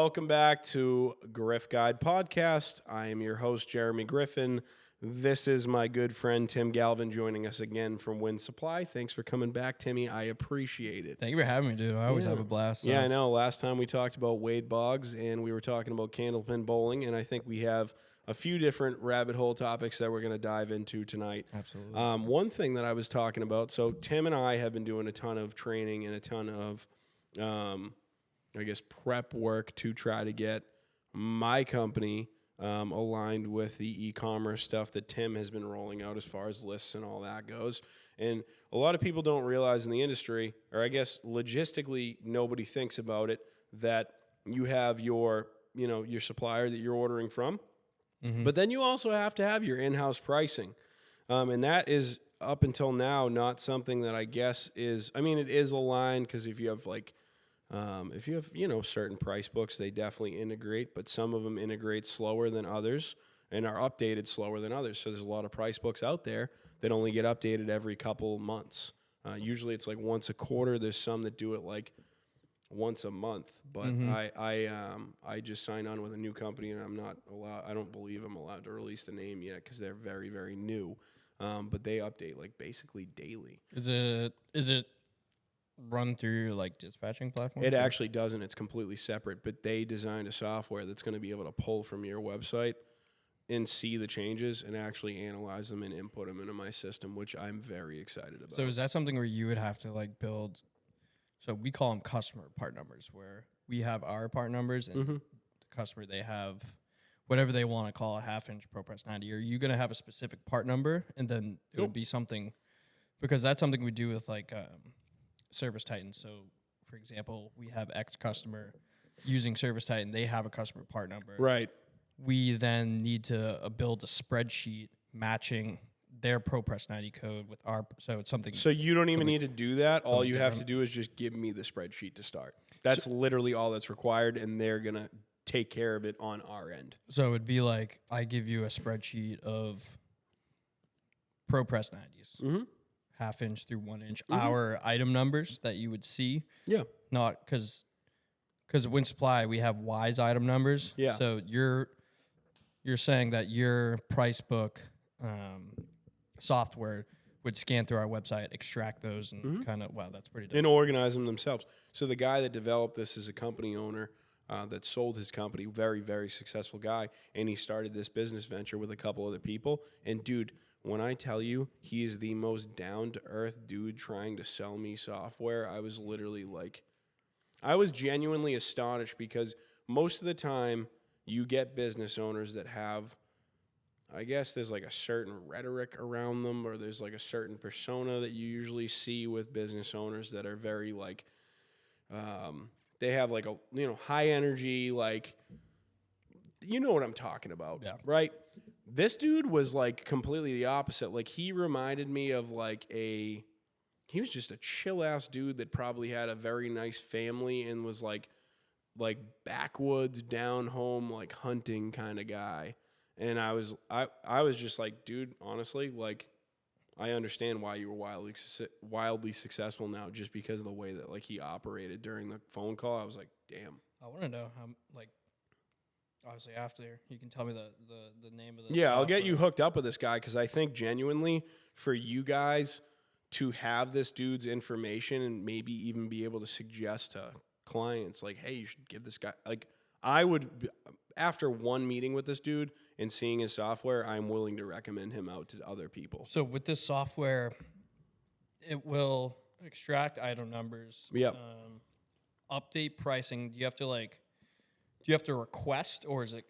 Welcome back to Griff Guide Podcast. I am your host, Jeremy Griffin. This is my good friend, Tim Galvin, joining us again from Wind Supply. Thanks for coming back, Timmy. I appreciate it. Thank you for having me, dude. I always have a blast. Yeah, I know. Last time we talked about Wade Boggs, and we were talking about candlepin bowling, and I think we have a few different rabbit hole topics that we're going to dive into tonight. Absolutely. One thing that I was talking about, so Tim and I have been doing a ton of training and a ton of prep work to try to get my company aligned with the e-commerce stuff that Tim has been rolling out as far as lists and all that goes. And a lot of people don't realize in the industry, or I guess logistically nobody thinks about it, that you have your supplier that you're ordering from, but then you also have to have your in-house pricing. And that is up until now not something that I guess is, it is aligned because if you have certain price books, they definitely integrate, but some of them integrate slower than others and are updated slower than others. So there's a lot of price books out there that only get updated every couple months. Usually it's like once a quarter. There's some that do it like once a month, but I just signed on with a new company and I don't believe I'm allowed to release the name yet because they're very, very new. But they update like basically daily. Is it run through your dispatching platform? It actually doesn't. It's completely separate, but they designed a software that's going to be able to pull from your website and see the changes and actually analyze them and input them into my system, which I'm very excited about. So is that something where you would have to build? So we call them customer part numbers, where we have our part numbers and the customer, they have whatever they want to call a half-inch ProPress 90. Are you going to have a specific part number and then it would be something, because that's something we do with Service Titan. So, for example, we have X customer using Service Titan. They have a customer part number. Right. We then need to build a spreadsheet matching their ProPress 90 code with our. So it's something. So you don't even need to do that. All you have to do is just give me the spreadsheet to start. That's literally all that's required, and they're gonna take care of it on our end. So it would be like I give you a spreadsheet of ProPress 90s. Half inch through 1 inch, our item numbers that you would see. Yeah. Not because at Wind Supply, we have Wise item numbers. Yeah. So you're saying that your price book software would scan through our website, extract those, and kind of, wow, that's pretty dope. And organize them themselves. So the guy that developed this is a company owner that sold his company, very, very successful guy, and he started this business venture with a couple other people. And dude, when I tell you he is the most down-to-earth dude trying to sell me software, I was literally I was genuinely astonished because most of the time you get business owners that have, I guess there's a certain rhetoric around them, or there's a certain persona that you usually see with business owners that are very they have a high energy, you know what I'm talking about, right? This dude was completely the opposite. He reminded me of he was just a chill ass dude that probably had a very nice family and was like backwoods, down home, hunting kind of guy. And I was just dude, honestly, I understand why you were wildly successful now, just because of the way that he operated during the phone call. I was like, damn. I want to know how obviously after you can tell me the name of the software. I'll get you hooked up with this guy, because I think genuinely for you guys to have this dude's information and maybe even be able to suggest to clients hey, you should give this guy, I would, after one meeting with this dude and seeing his software, I'm willing to recommend him out to other people. So with this software, it will extract item numbers, update pricing. Do you have to request, or is it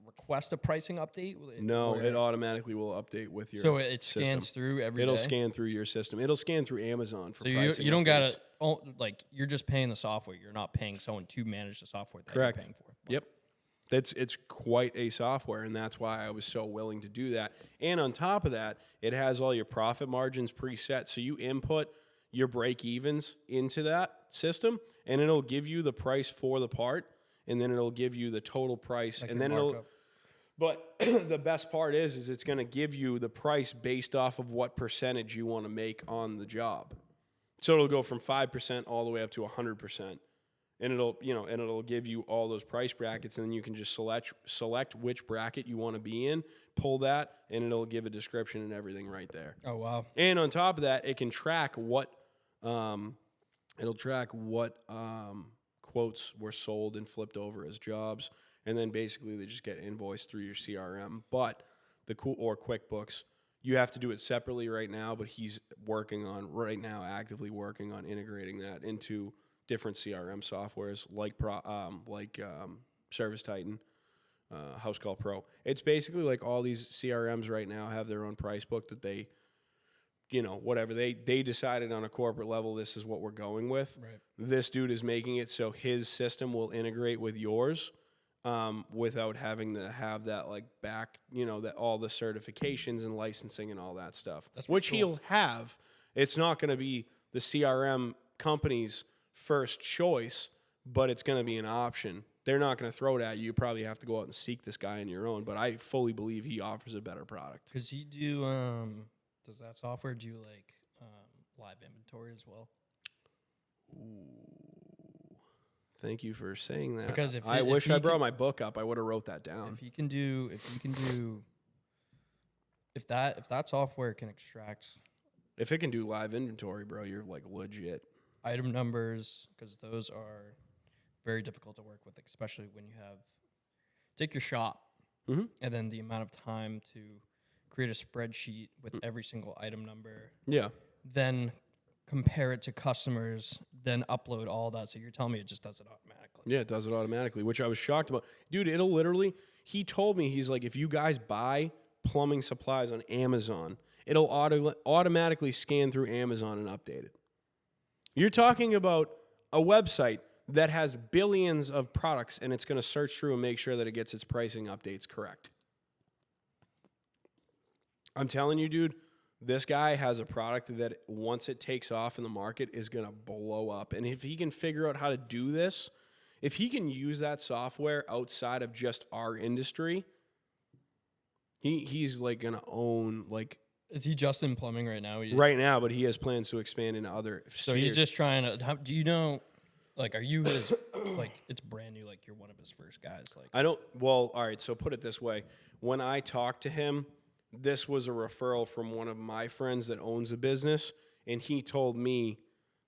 request a pricing update? No, it automatically will update with your So it system. scans through every It'll day? scan through your system. It'll scan through Amazon for so pricing. You don't got to, you're just paying the software. You're not paying someone to manage the software that Correct. You're paying for. Yep. It's quite a software, and that's why I was so willing to do that. And on top of that, it has all your profit margins preset. So you input your break-evens into that system, and it'll give you the price for the part, and then it'll give you the total price, and then it'll. But the best part is it's going to give you the price based off of what percentage you want to make on the job. So it'll go from 5% all the way up to 100%. and it'll give you all those price brackets, and then you can just select which bracket you want to be in, pull that, and it'll give a description and everything right there. Oh, wow. And on top of that, it can track what quotes were sold and flipped over as jobs, and then basically they just get invoiced through your CRM. But or QuickBooks, you have to do it separately right now, but he's actively working on integrating that into different CRM softwares like Service Titan, House Call Pro. It's basically like all these CRMs right now have their own price book that they, whatever they decided on a corporate level, this is what we're going with. Right. This dude is making it so his system will integrate with yours, without having to have that like back, that all the certifications and licensing and all that stuff, which cool. He'll have. It's not going to be the CRM company's first choice, but it's going to be an option. They're not going to throw it at you. You probably have to go out and seek this guy on your own, but I fully believe he offers a better product. Does he do, does that software do like live inventory as well? Ooh, thank you for saying that. Because I wish I brought my book up, I would have wrote that down. If that software can extract, if it can do live inventory, bro, you're like legit. Item numbers, because those are very difficult to work with, especially when you take your shop, mm-hmm. and then the amount of time to create a spreadsheet with every single item number. Yeah. Then compare it to customers, then upload all that. So you're telling me it just does it automatically. Yeah, it does it automatically, which I was shocked about. Dude, he told me, he's like, if you guys buy plumbing supplies on Amazon, it'll automatically scan through Amazon and update it. You're talking about a website that has billions of products, and it's going to search through and make sure that it gets its pricing updates correct. I'm telling you, dude, this guy has a product that once it takes off in the market is going to blow up. And if he can figure out how to do this, if he can use that software outside of just our industry, he's like going to own like... Is he just in plumbing right now? Right now, but he has plans to expand into other So spheres. he's just trying to... do you know... Like, are you his... like, it's brand new, like, you're one of his first guys. Like, I don't... Well, all right, so put it this way. When I talked to him, this was a referral from one of my friends that owns a business, and he told me,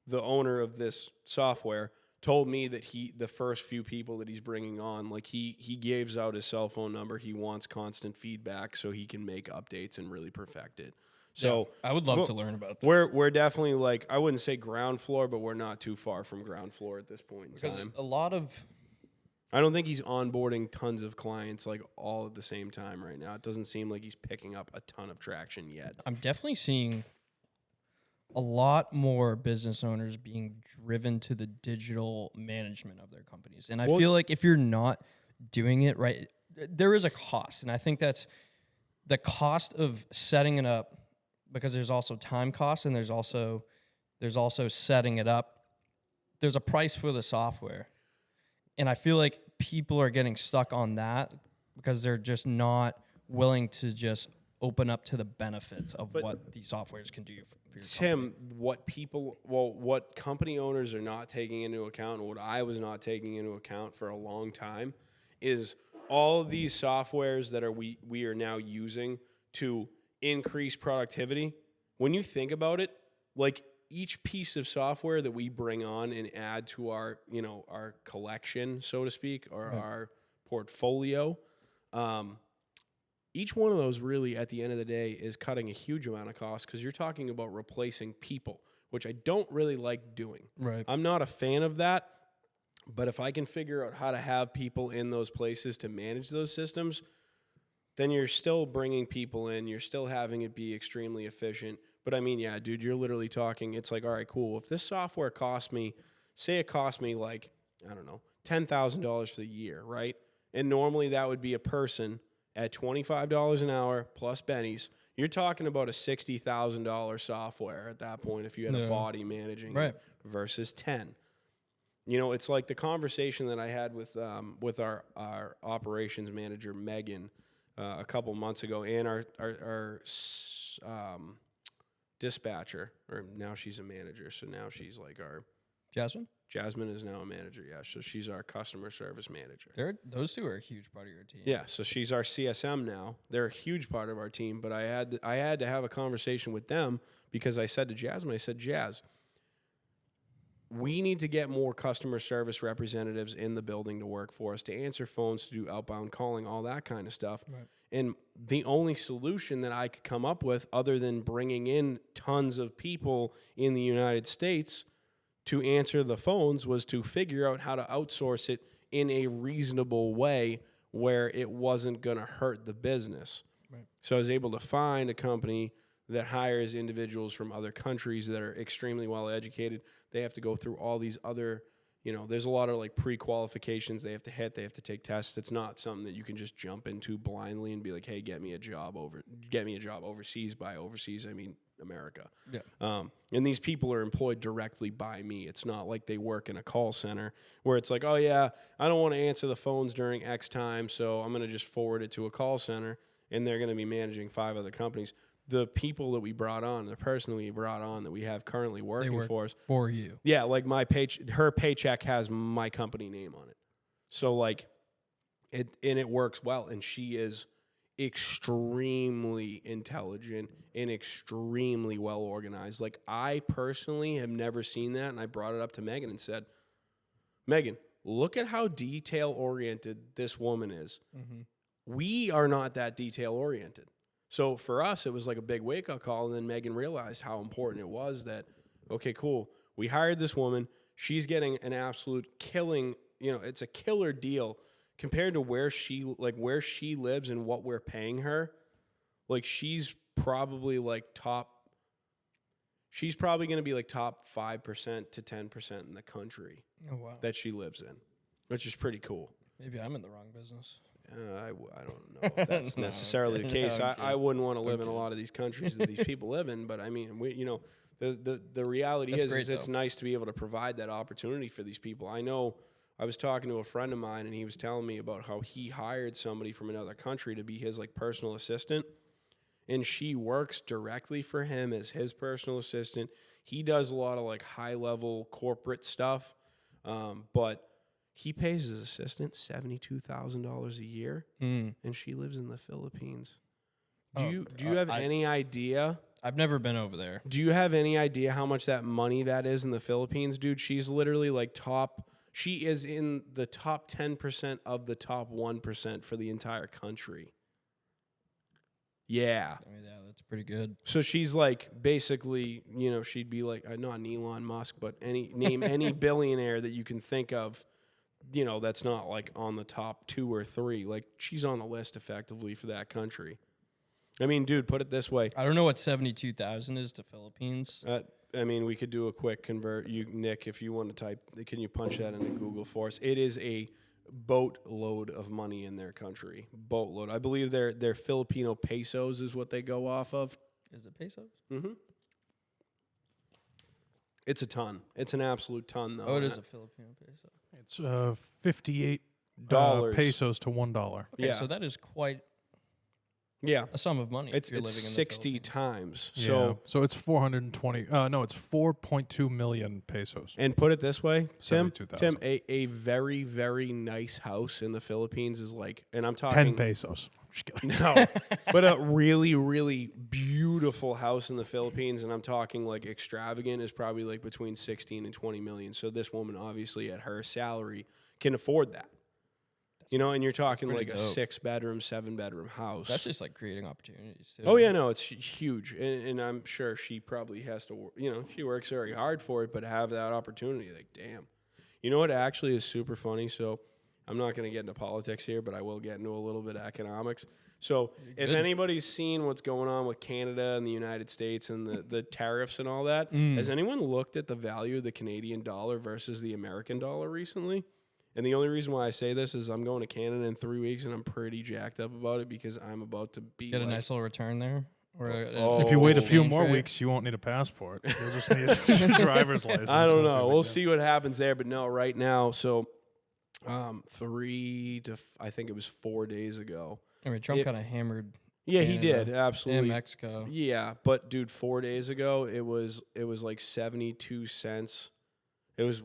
the owner of this software, told me that the first few people that he's bringing on, like, he gives out his cell phone number. He wants constant feedback so he can make updates and really perfect it. So yeah, I would love to learn about that. We're definitely like, I wouldn't say ground floor, but we're not too far from ground floor at this point in time. A lot of... I don't think he's onboarding tons of clients like all at the same time right now. It doesn't seem like he's picking up a ton of traction yet. I'm definitely seeing a lot more business owners being driven to the digital management of their companies. And I feel like if you're not doing it right, there is a cost. And I think that's the cost of setting it up, because there's also time costs and there's also setting it up. There's a price for the software. And I feel like people are getting stuck on that because they're just not willing to just open up to the benefits of what these softwares can do for your Tim, company. What company owners are not taking into account, and what I was not taking into account for a long time, is all of these softwares that we are now using to increase productivity. When you think about it, like, each piece of software that we bring on and add to our collection, so to speak, or our portfolio, each one of those really, at the end of the day, is cutting a huge amount of cost, because you're talking about replacing people, which I don't really like doing. Right. I'm not a fan of that, but if I can figure out how to have people in those places to manage those systems, then you're still bringing people in. You're still having it be extremely efficient. But I mean, yeah, dude, you're literally talking, it's like, all right, cool. If this software cost me, say it cost me like, I don't know, $10,000 for the year, right? And normally that would be a person at $25 an hour plus bennies. You're talking about a $60,000 software at that point if you had a body managing it versus 10. It's like the conversation that I had with our operations manager, Megan, a couple months ago, and our dispatcher, or now she's a manager, so now she's like our Jasmine is now a manager, yeah. So she's our customer service manager. Those two are a huge part of your team. Yeah, so she's our CSM now. They're a huge part of our team, but I had to have a conversation with them because I said to Jasmine, I said, Jazz, we need to get more customer service representatives in the building to work for us, to answer phones, to do outbound calling, all that kind of stuff. Right. And the only solution that I could come up with, other than bringing in tons of people in the United States to answer the phones, was to figure out how to outsource it in a reasonable way where it wasn't going to hurt the business. Right. So I was able to find a company that hires individuals from other countries that are extremely well educated. They have to go through all these other, there's a lot of like pre-qualifications they have to hit. They have to take tests. It's not something that you can just jump into blindly and be like, hey, get me a job overseas. By overseas, I mean America. Yeah. And these people are employed directly by me. It's not like they work in a call center where it's like, oh yeah, I don't want to answer the phones during X time, so I'm going to just forward it to a call center, and they're going to be managing 5 other companies. The people that we brought on, the person we brought on that we have currently working for us. For you. Yeah, like her paycheck has my company name on it. So like, it works well, and she is extremely intelligent and extremely well organized. Like, I personally have never seen that, and I brought it up to Megan and said, Megan, look at how detail oriented this woman is. Mm-hmm. We are not that detail oriented. So for us, it was like a big wake-up call, and then Megan realized how important it was that, okay, cool, we hired this woman. She's getting an absolute killing, it's a killer deal compared to where she lives and what we're paying her. Like, she's probably going to be like top 5% to 10% in the country that she lives in, which is pretty cool. Maybe I'm in the wrong business. I don't know if that's necessarily the case. I wouldn't want to live in a lot of these countries that these people live in, but I mean, the reality is it's nice to be able to provide that opportunity for these people. I know I was talking to a friend of mine, and he was telling me about how he hired somebody from another country to be his like personal assistant, and she works directly for him as his personal assistant. He does a lot of like high level corporate stuff, but he pays his assistant $72,000 a year, and she lives in the Philippines. Do you have any idea? I've never been over there. Do you have any idea how much that money that is in the Philippines, dude? She's literally like she is in the top 10% of the top 1% for the entire country. Yeah. I mean, yeah, that's pretty good. So she's like, basically, she'd be like, not an Elon Musk, but name any billionaire that you can think of, that's not like on the top 2 or 3. Like, she's on the list effectively for that country. I mean, dude, put it this way. I don't know what 72,000 is to Philippines. I mean, we could do a quick convert. Nick, if you want to type, can you punch that into Google for us? It is a boatload of money in their country. Boatload. I believe their Filipino pesos is what they go off of. Is it pesos? Mm-hmm. It's a ton. It's an absolute ton, though. Oh, it is a Filipino peso. It's $58 pesos to $1. Okay, yeah. So that is quite a sum of money. It's if you're living in 60 times. Yeah. So it's 420. No, it's 4.2 million pesos. And put it this way, Tim, a very, very nice house in the Philippines is like, and I'm talking 10 pesos. Just kidding. No, but a really, really beautiful house in the Philippines, and I'm talking like extravagant, is probably like between 16 and 20 million. So this woman, obviously, at her salary, can afford that. And you're talking like a 6-bedroom, 7-bedroom house. That's just like creating opportunities too. Oh yeah, no, it's huge, and I'm sure she probably has to. She works very hard for it, but have that opportunity, like, damn. You know what actually is super funny? So I'm not going to get into politics here, but I will get into a little bit of economics. So if anybody's seen what's going on with Canada and the United States and the tariffs and all that, has anyone looked at the value of the Canadian dollar versus the American dollar recently? And the only reason why I say this is I'm going to Canada in 3 weeks, and I'm pretty jacked up about it because I'm about to be get a nice little return there. Or if you wait a few more weeks, you won't need a passport. You'll just need a driver's license. I don't know. We'll see what happens there. But no, right now, so 3 to I think it was 4 days ago. I mean, Trump kind of hammered. Yeah, Canada he did, absolutely. And Mexico. Yeah, but dude, 4 days ago it was like 72 cents. It was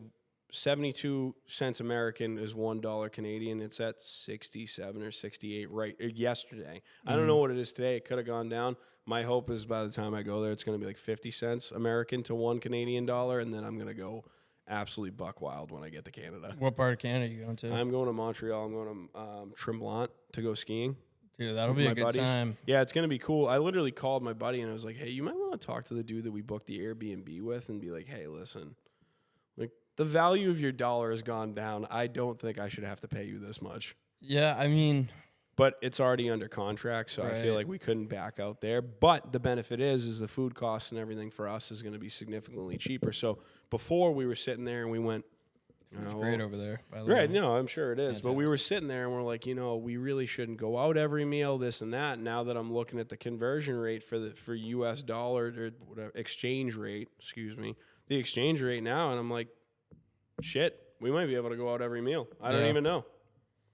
72 cents American is $1 Canadian. It's at 67 or 68 yesterday. I don't know what it is today. It could have gone down. My hope is by the time I go there, it's going to be like 50 cents American to $1 Canadian, and then I'm going to go absolutely buck wild when I get to Canada. What part of Canada are you going to? I'm going to Montreal. I'm going to Tremblant to go skiing. Dude, that'll be a good time. Yeah, it's going to be cool. I literally called my buddy and I was like, hey, you might want to talk to the dude that we booked the Airbnb with and be like, hey, listen, like the value of your dollar has gone down. I don't think I should have to pay you this much. Yeah, I mean. But it's already under contract, so I feel like we couldn't back out there. But the benefit is the food costs and everything for us is going to be significantly cheaper. So before we were sitting there and we went, it's great over there. Right, no, I'm sure it is. Fantastic. But we were sitting there and we're like, we really shouldn't go out every meal, this and that. Now that I'm looking at the conversion rate for U.S. dollar or whatever exchange rate, the exchange rate now, and I'm like, shit, we might be able to go out every meal. I don't even know.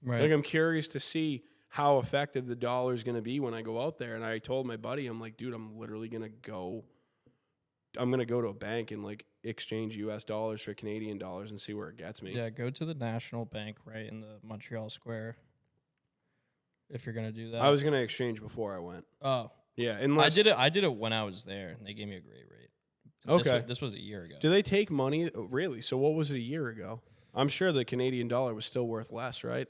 Right. Like I'm curious to see how effective the dollar is going to be when I go out there. And I told my buddy, I'm like, dude, I'm literally going to go to a bank and like exchange US dollars for Canadian dollars and see where it gets me. Yeah, go to the National Bank right in the Montreal Square if you're going to do that. I was going to exchange before I went. Oh. Yeah, unless I did it when I was there and they gave me a great rate. Okay. This was a year ago. Do they take money? Oh, really? So what was it a year ago? I'm sure the Canadian dollar was still worth less, right?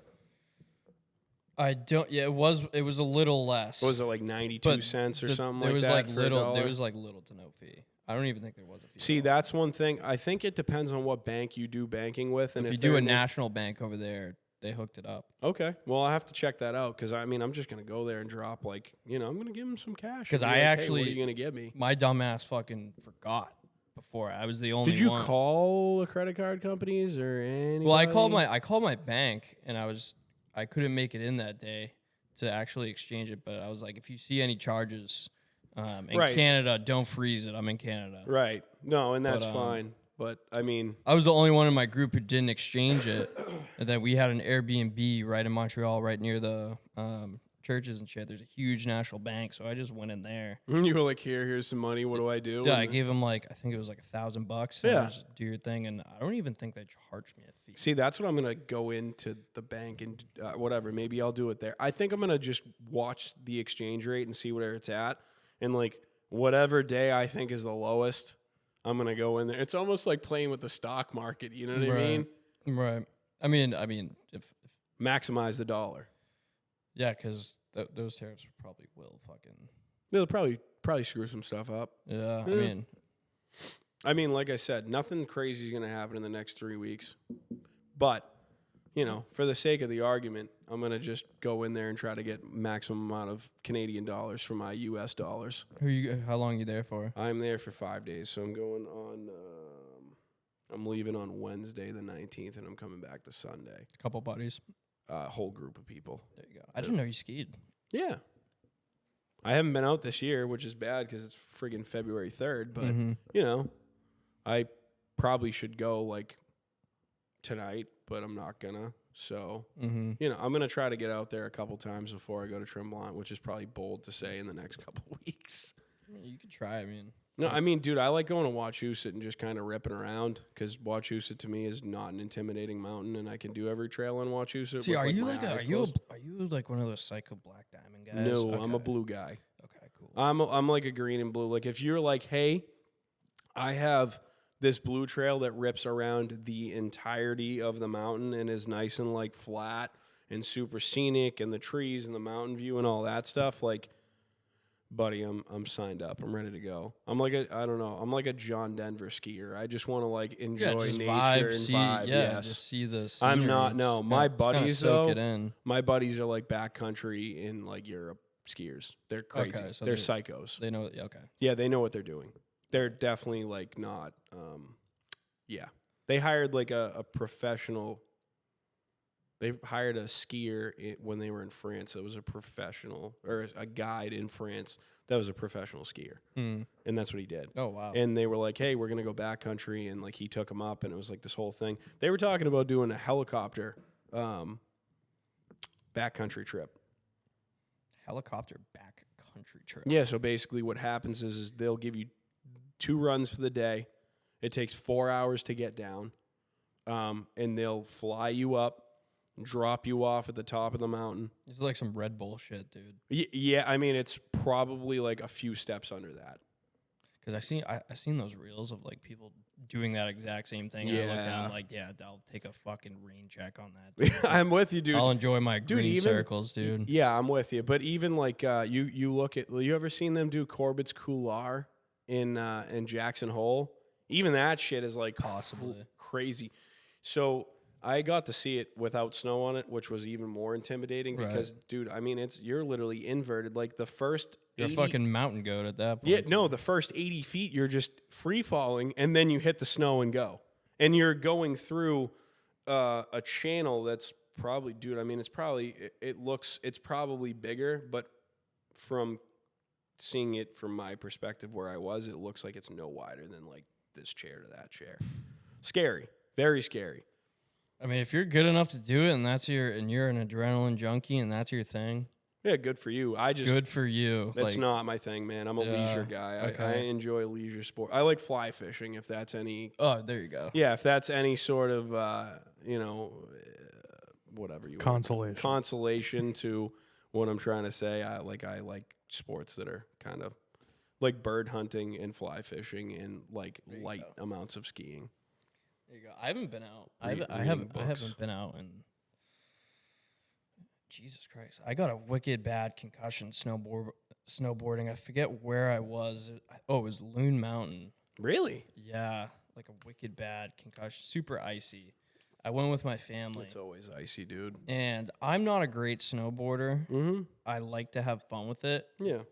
I don't. Yeah, it was a little less. What was it like 92 cents or something there like was that? Like little. There was like little to no fee. I don't even think there was a fee. See, that's one thing. I think it depends on what bank you do banking with, and if you do a national bank over there, they hooked it up. Okay, well I have to check that out because I'm just gonna go there and drop I'm gonna give them some cash. Because I actually, what are you gonna give me? My dumbass fucking forgot. Before I was the only. Did you one. call the credit card companies or anybody? Well, I called my bank and I couldn't make it in that day to actually exchange it, but I was like, if you see any charges in Canada, don't freeze it. I'm in Canada. Right. No, and that's fine. But I mean, I was the only one in my group who didn't exchange it, and then we had an Airbnb right in Montreal, right near the churches and shit. There's a huge national bank, so I just went in there. You were like, here's some money. What do I do? Yeah, I gave him I think it was like $1,000. Yeah, just do your thing, and I don't even think they charged me a fee. See, that's what I'm gonna go into the bank and whatever. Maybe I'll do it there. I think I'm gonna just watch the exchange rate and see where it's at, and like whatever day I think is the lowest, I'm gonna go in there. It's almost like playing with the stock market. You know what I mean? Right. I mean, if maximize the dollar. Yeah, because those tariffs probably will fucking. They'll probably screw some stuff up. Yeah, I mean, like I said, nothing crazy is going to happen in the next 3 weeks. But, for the sake of the argument, I'm going to just go in there and try to get maximum amount of Canadian dollars for my U.S. dollars. How long are you there for? I'm there for 5 days, so I'm going on. I'm leaving on Wednesday the 19th, and I'm coming back to Sunday. A couple buddies. Whole group of people. There you go. I didn't know you skied. Yeah. I haven't been out this year, which is bad because it's friggin' February 3rd. But, I probably should go, like, tonight, but I'm not going to. So, I'm going to try to get out there a couple times before I go to Tremblant, which is probably bold to say in the next couple weeks. You could try, No, dude, I like going to Wachusett and just kind of ripping around because Wachusett to me is not an intimidating mountain, and I can do every trail on Wachusett. See, are you like one of those psycho black diamond guys? No, okay. I'm a blue guy. Okay, cool. I'm like a green and blue. Like if you're like, hey, I have this blue trail that rips around the entirety of the mountain and is nice and like flat and super scenic, and the trees and the mountain view and all that stuff, like. Buddy, I'm signed up. I'm ready to go. I'm like a John Denver skier. I just want to like enjoy nature and vibe. Yes. Just see the scenery. I'm not. No, my buddies though. My buddies are like backcountry in like Europe skiers. They're crazy. Okay, so they're psychos. They know. Okay. Yeah, they know what they're doing. They're definitely like not. Yeah, they hired like a professional. They hired a skier when they were in France. It was a professional, or a guide in France that was a professional skier. And that's what he did. Oh, wow. And they were like, hey, we're going to go backcountry. And like he took them up, and it was like this whole thing. They were talking about doing a helicopter backcountry trip. Helicopter backcountry trip. Yeah, so basically what happens is they'll give you 2 runs for the day. It takes 4 hours to get down. and they'll fly you up, drop you off at the top of the mountain. It's like some Red Bull shit, dude. Yeah, I mean, it's probably like a few steps under that. Because I seen those reels of like people doing that exact same thing. And I looked at it, I'm like, yeah, I'll take a fucking rain check on that. Dude. I'm with you, dude. I'll enjoy my green circles, dude. Yeah, I'm with you. But even like you look at, you ever seen them do Corbett's Couloir in Jackson Hole? Even that shit is like Possibly crazy. So I got to see it without snow on it, which was even more intimidating because, dude, I mean, you're literally inverted. Like the first, you're a fucking mountain goat at that point. Yeah, no, the first 80 feet, you're just free falling, and then you hit the snow and go, and you're going through a channel that's probably, dude. I mean, it's probably bigger, but from seeing it from my perspective where I was, it looks like it's no wider than like this chair to that chair. Scary, very scary. I mean, if you're good enough to do it, and you're an adrenaline junkie, and that's your thing. Yeah, good for you. Good for you. That's not my thing, man. I'm a leisure guy. Okay. I enjoy leisure sport. I like fly fishing. If that's any. Oh, there you go. Yeah, if that's any sort of whatever you consolation to what I'm trying to say. I like sports that are kind of like bird hunting and fly fishing and like light amounts of skiing. There you go. I haven't been out. I haven't been out in Jesus Christ. I got a wicked bad concussion snowboarding. I forget where I was. It was Loon Mountain. Really? Yeah, like a wicked bad concussion. Super icy. I went with my family. It's always icy, dude. And I'm not a great snowboarder. Mm-hmm. I like to have fun with it. Yeah.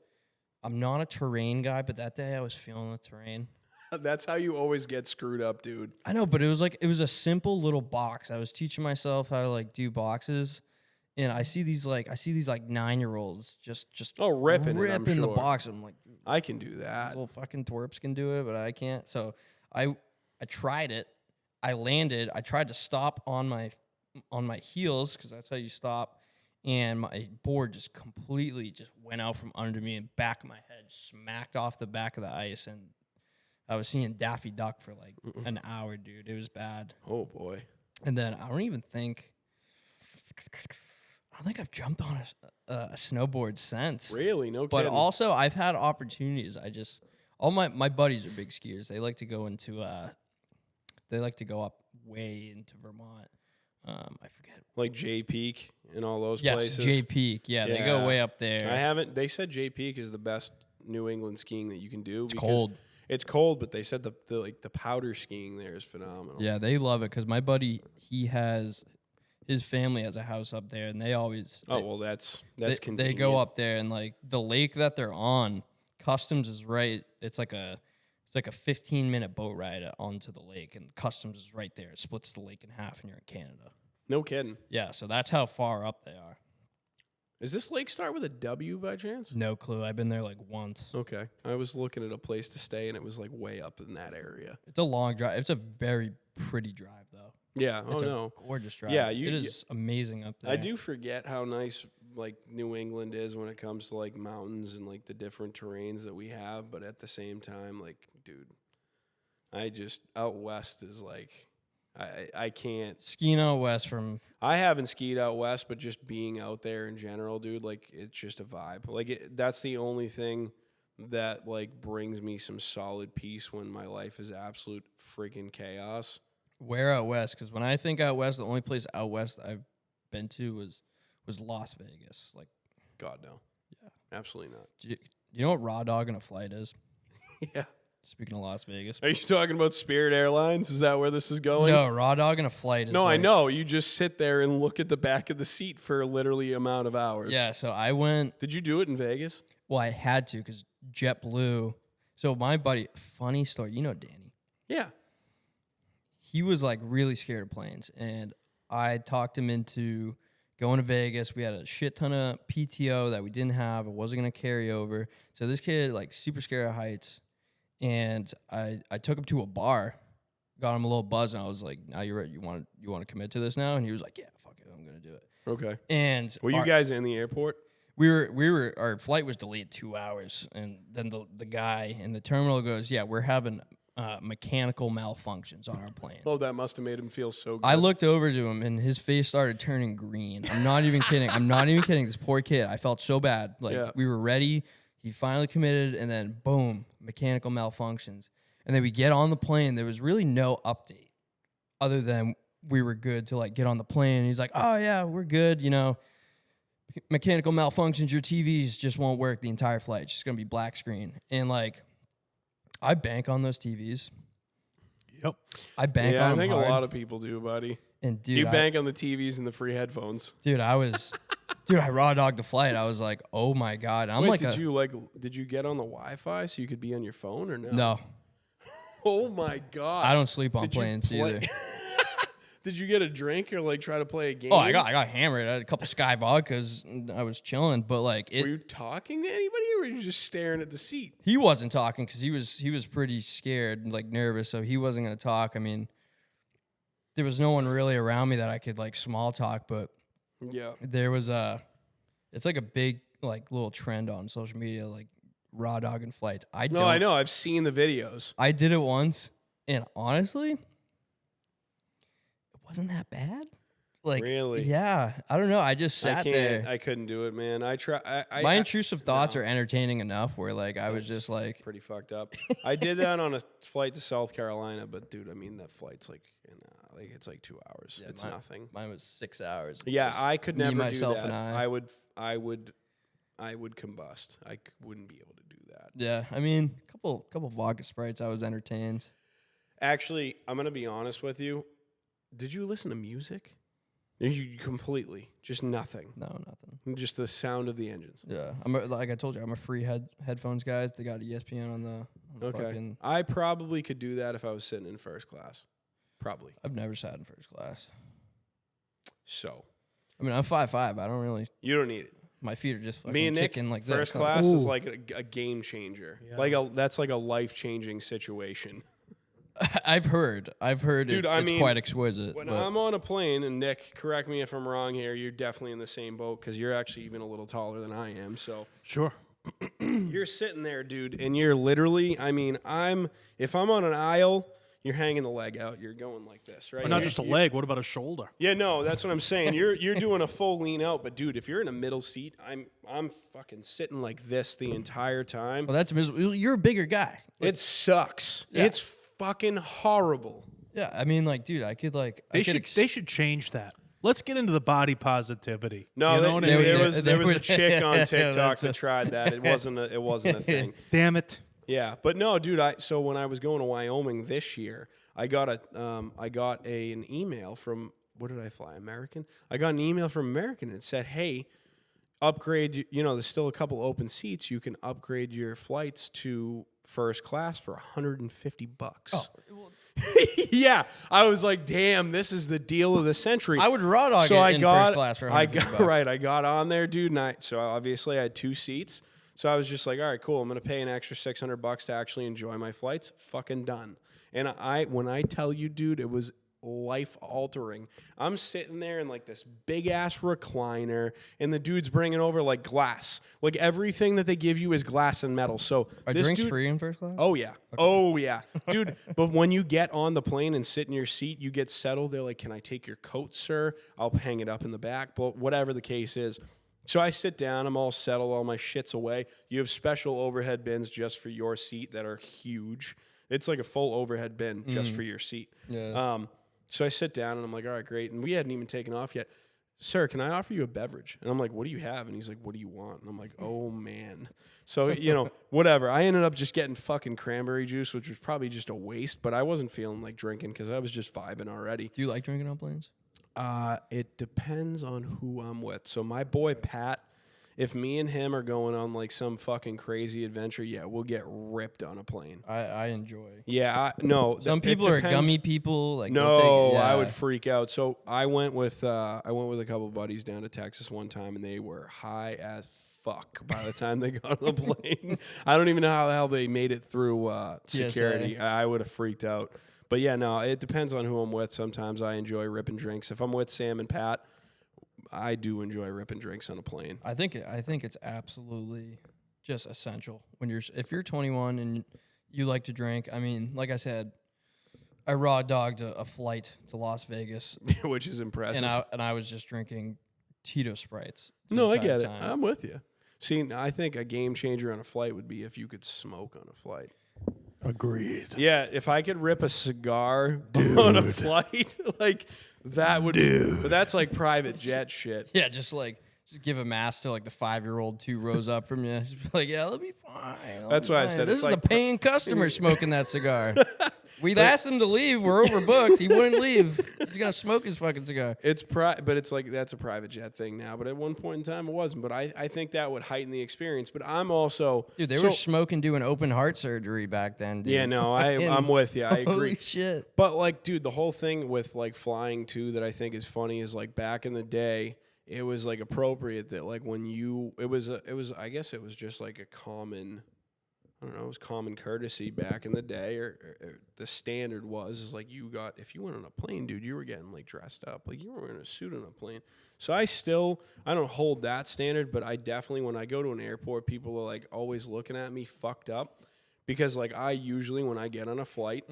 I'm not a terrain guy, but that day I was feeling the terrain. That's how you always get screwed up, dude. I know, but it was a simple little box. I was teaching myself how to like do boxes, and I see these 9-year-olds just ripping the box. I'm like, I can do that. Little fucking twerps can do it, but I can't. So I tried it. I landed. I tried to stop on my heels because that's how you stop, and my board just completely just went out from under me, and back of my head smacked off the back of the ice, and I was seeing Daffy Duck for like an hour, dude. It was bad. Oh, boy. And then I don't think I've jumped on a snowboard since. Really? No kidding. But also, I've had opportunities. All my buddies are big skiers. They like to go up way into Vermont. I forget. Like Jay Peak and all those yes, places? Yes, Jay Peak. Yeah, they go way up there. I haven't. They said Jay Peak is the best New England skiing that you can do. It's cold. It's cold, but they said the powder skiing there is phenomenal. Yeah, they love it because my buddy, his family has a house up there, and they always. That's convenient. They go up there, and like the lake that they're on, Customs is right. It's like a 15-minute boat ride onto the lake, and Customs is right there. It splits the lake in half, and you're in Canada. No kidding. Yeah, so that's how far up they are. Does this lake start with a W by chance? No clue. I've been there like once. Okay. I was looking at a place to stay, and it was like way up in that area. It's a long drive. It's a very pretty drive, though. Yeah. It's a gorgeous drive. Yeah. It is amazing up there. I do forget how nice like New England is when it comes to like mountains and like the different terrains that we have. But at the same time, like, dude, out west is like, I can't. Skiing out west I haven't skied out west, but just being out there in general, dude, like it's just a vibe. Like that's the only thing that like brings me some solid peace when my life is absolute freaking chaos. Where out west? Because when I think out west, the only place out west I've been to was Las Vegas. Like, God no. Yeah, absolutely not. Do you know what raw dog in a flight is? Yeah. Speaking of Las Vegas. Are you talking about Spirit Airlines? Is that where this is going? No, raw dog in a flight is I know. You just sit there and look at the back of the seat for literally amount of hours. Yeah, so I went. Did you do it in Vegas? Well, I had to because JetBlue. So my buddy, funny story. You know Danny. Yeah. He was like really scared of planes, and I talked him into going to Vegas. We had a shit ton of PTO that we didn't have. It wasn't going to carry over. So this kid, like, super scared of heights. And I took him to a bar, got him a little buzz, and I was like, "Now you're ready. You want to commit to this now?" And he was like, "Yeah, fuck it, I'm gonna do it." Okay. And were you guys in the airport? We were. Our flight was delayed 2 hours, and then the guy in the terminal goes, "Yeah, we're having mechanical malfunctions on our plane. Oh, that must have made him feel so good. I looked over to him, and his face started turning green. I'm not even kidding. I'm not even kidding. This poor kid. I felt so bad. Like, we were ready. He finally committed, and then, boom, mechanical malfunctions. And then we get on the plane. There was really no update other than we were good to, like, get on the plane. And he's like, oh, yeah, we're good, you know. Mechanical malfunctions, your TVs just won't work the entire flight. It's just going to be black screen. And, like, I bank on those TVs. Yep. I bank on them I think hard. a lot of people do, buddy. And, dude, you bank on the TVs and the free headphones. Dude, I raw dogged the flight. I was like, oh, my God. I'm Wait, like, did you get on the Wi-Fi so you could be on your phone or no? No. Oh, my God. I don't sleep on planes either. Did you get a drink or like try to play a game? Oh, I got hammered. I had a couple Sky vodkas. I was chilling, but like, were you talking to anybody or were you just staring at the seat? He wasn't talking because he was pretty scared and like nervous, so he wasn't gonna talk. I mean, there was no one really around me that I could like small talk, but yeah, there was it's like a big like little trend on social media, like raw dogging flights. I know. I've seen the videos. I did it once, and honestly, wasn't that bad? Like, really? Yeah. I don't know. I just sat there. I couldn't do it, man. My intrusive thoughts are entertaining enough where, like, I was just like... pretty fucked up. I did that on a flight to South Carolina, but, dude, I mean, that flight's like it's like 2 hours. Yeah, it's nothing. Mine was 6 hours. Yeah, I could never myself, do that. and I would combust. I wouldn't be able to do that. Yeah, I mean, couple vodka Sprites, I was entertained. Actually, I'm going to be honest with you. Did you listen to music? You completely, just nothing. No, nothing. Just the sound of the engines. Yeah, like I told you, I'm a free headphones guy. They got ESPN on the okay. Fucking... I probably could do that if I was sitting in first class. Probably. I've never sat in first class. So. I mean, I'm 5'5". I don't really. You don't need it. My feet are just fucking Me and Nick, kicking like first this. class is like a game changer. Yeah. That's like a life-changing situation. I've heard Dude, it's quite exquisite. When I'm on a plane, and Nick, correct me if I'm wrong here, you're definitely in the same boat because you're actually even a little taller than I am. So sure, you're sitting there, dude, and you're literally. I mean, if I'm on an aisle, you're hanging the leg out. You're going like this, right? But not just a leg. What about a shoulder? Yeah, no, that's what I'm saying. You're doing a full lean out, but dude, if you're in a middle seat, I'm fucking sitting like this the entire time. Well, that's miserable. You're a bigger guy. It sucks. Yeah. It's fucking horrible. Yeah, I mean, like, dude, I could like they should change that. Let's get into the body positivity. No, you know there was a chick on TikTok that tried that. It wasn't a thing. Damn it. Yeah, but no, dude. So when I was going to Wyoming this year, I got an email from, what did I fly? American. I got an email from American and it said, "Hey, upgrade. You know, there's still a couple open seats. You can upgrade your flights to first class for $150." Oh. Yeah, I was like, "Damn, this is the deal of the century." I would raw dog in first class for $150. I got on there, dude. And so obviously I had 2 seats. So I was just like, all right, cool. I'm going to pay an extra $600 to actually enjoy my flights. Fucking done. And when I tell you, dude, it was life altering. I'm sitting there in like this big ass recliner, and the dude's bringing over like glass. Like everything that they give you is glass and metal. So are drinks free in first class? Oh yeah, okay. Oh yeah, dude. But when you get on the plane and sit in your seat, you get settled. They're like, "Can I take your coat, sir? I'll hang it up in the back." But whatever the case is. So I sit down, I'm all settled, all my shit's away. You have special overhead bins just for your seat that are huge. It's like a full overhead bin just for your seat. Yeah. So I sit down and I'm like, all right, great. And we hadn't even taken off yet. "Sir, can I offer you a beverage?" And I'm like, "What do you have?" And he's like, "What do you want?" And I'm like, oh man. So, whatever. I ended up just getting fucking cranberry juice, which was probably just a waste, but I wasn't feeling like drinking because I was just vibing already. Do you like drinking on planes? It depends on who I'm with. So my boy Pat, if me and him are going on like some fucking crazy adventure, yeah, we'll get ripped on a plane. I enjoy. Yeah, no. Some people are gummy people. Like no, I would freak out. So I went with a couple of buddies down to Texas one time, and they were high as fuck by the time they got on the plane. I don't even know how the hell they made it through security. I would have freaked out. But yeah, no, it depends on who I'm with. Sometimes I enjoy ripping drinks. If I'm with Sam and Pat, I do enjoy ripping drinks on a plane. I think it's absolutely just essential if you're 21 and you like to drink. I mean, like I said, I raw dogged a flight to Las Vegas, which is impressive. and I was just drinking Tito Sprites. No, I get it. I'm with you. See, I think a game changer on a flight would be if you could smoke on a flight. Agreed. Yeah, if I could rip a cigar on a flight, like that would. But that's like private jet shit. Yeah, just give a mask to like the 5-year-old 2 rows up from you. Just be like, yeah, let me fine. That's why I said this it's is like the paying customer smoking that cigar. We'd asked him to leave. We're overbooked. He wouldn't leave. He's gonna smoke his fucking cigar. But it's like that's a private jet thing now. But at one point in time, it wasn't. But I think that would heighten the experience. But I'm also they were smoking doing open heart surgery back then. Dude. Yeah, no, I'm with you. I agree. Holy shit! But like, dude, the whole thing with like flying too that I think is funny is like back in the day, it was like appropriate that like when it was I guess it was just like a common. I don't know, it was common courtesy back in the day, or the standard is like if you went on a plane, dude, you were getting like dressed up, like you were wearing a suit on a plane. So I don't hold that standard, but I definitely, when I go to an airport, people are like always looking at me fucked up. Because like I usually, when I get on a flight,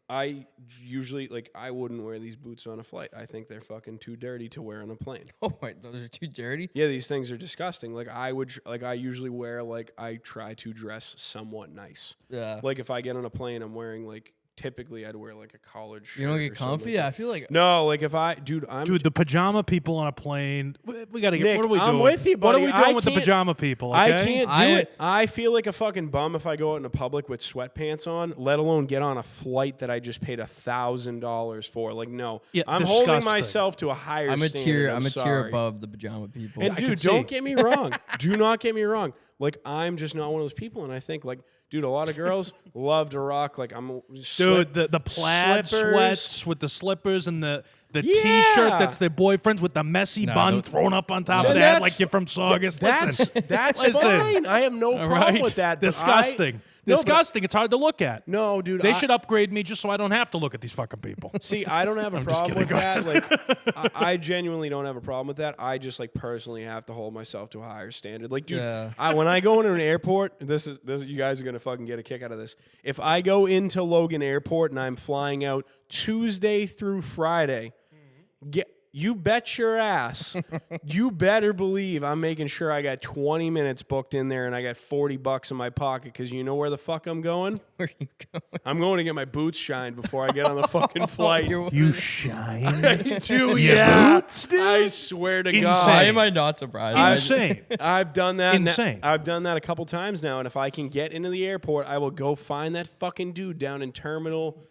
I usually like I wouldn't wear these boots on a flight. I think they're fucking too dirty to wear on a plane. Oh wait, those are too dirty? Yeah, these things are disgusting. Like I usually wear I try to dress somewhat nice. Yeah. Like if I get on a plane, I'm wearing like typically I'd wear like a collared shirt. You don't get comfy? Like I feel like no, like if dude, the pajama people on a plane. We gotta get. Nick, what are we doing? I'm with you, buddy. What are we doing with the pajama people? Okay? I can't do it. I feel like a fucking bum if I go out in the public with sweatpants on, let alone get on a flight that I just paid $1,000 for. Like, no, yeah, I'm holding myself to a higher standard. I'm a tier above the pajama people. And dude, don't get me wrong. Do not get me wrong. Like, I'm just not one of those people, and I think like. Dude, a lot of girls love to rock like the plaid sweats with the slippers and the T-shirt that's their boyfriend's with the messy bun thrown up on top of that like you're from Saugus. That's fine. I have no problem with that. Disgusting. Disgusting. It's hard to look at. No, dude. They should upgrade me just so I don't have to look at these fucking people. See, I don't have a problem with that. Like, I genuinely don't have a problem with that. I just like personally have to hold myself to a higher standard. Like, dude, when I go into an airport, this is you guys are gonna fucking get a kick out of this. If I go into Logan Airport and I'm flying out Tuesday through Friday, you bet your ass. You better believe I'm making sure I got 20 minutes booked in there and I got $40 in my pocket because you know where the fuck I'm going? Where are you going? I'm going to get my boots shined before I get on the fucking flight. You shine? I do, yeah. Boots, dude? I swear to God. Why am I not surprised? Insane. I've done that. Insane. I've done that a couple times now, and if I can get into the airport, I will go find that fucking dude down in terminal.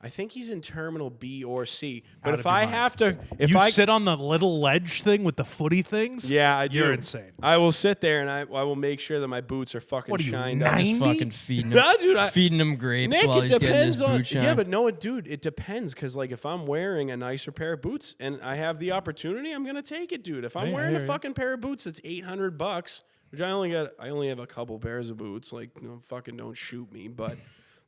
I think he's in Terminal B or C. But if I have to... You sit on the little ledge thing with the footy things? Yeah, I do. You're insane. I will sit there and I will make sure that my boots are fucking shined up. Just fucking feeding him, feeding him grapes Nick, while he's getting his boot shined. Yeah, but no, dude, it depends. Because like if I'm wearing a nicer pair of boots and I have the opportunity, I'm going to take it, dude. If I'm wearing a fucking pair of boots that's $800, which I only have a couple pairs of boots. Like, fucking don't shoot me, but...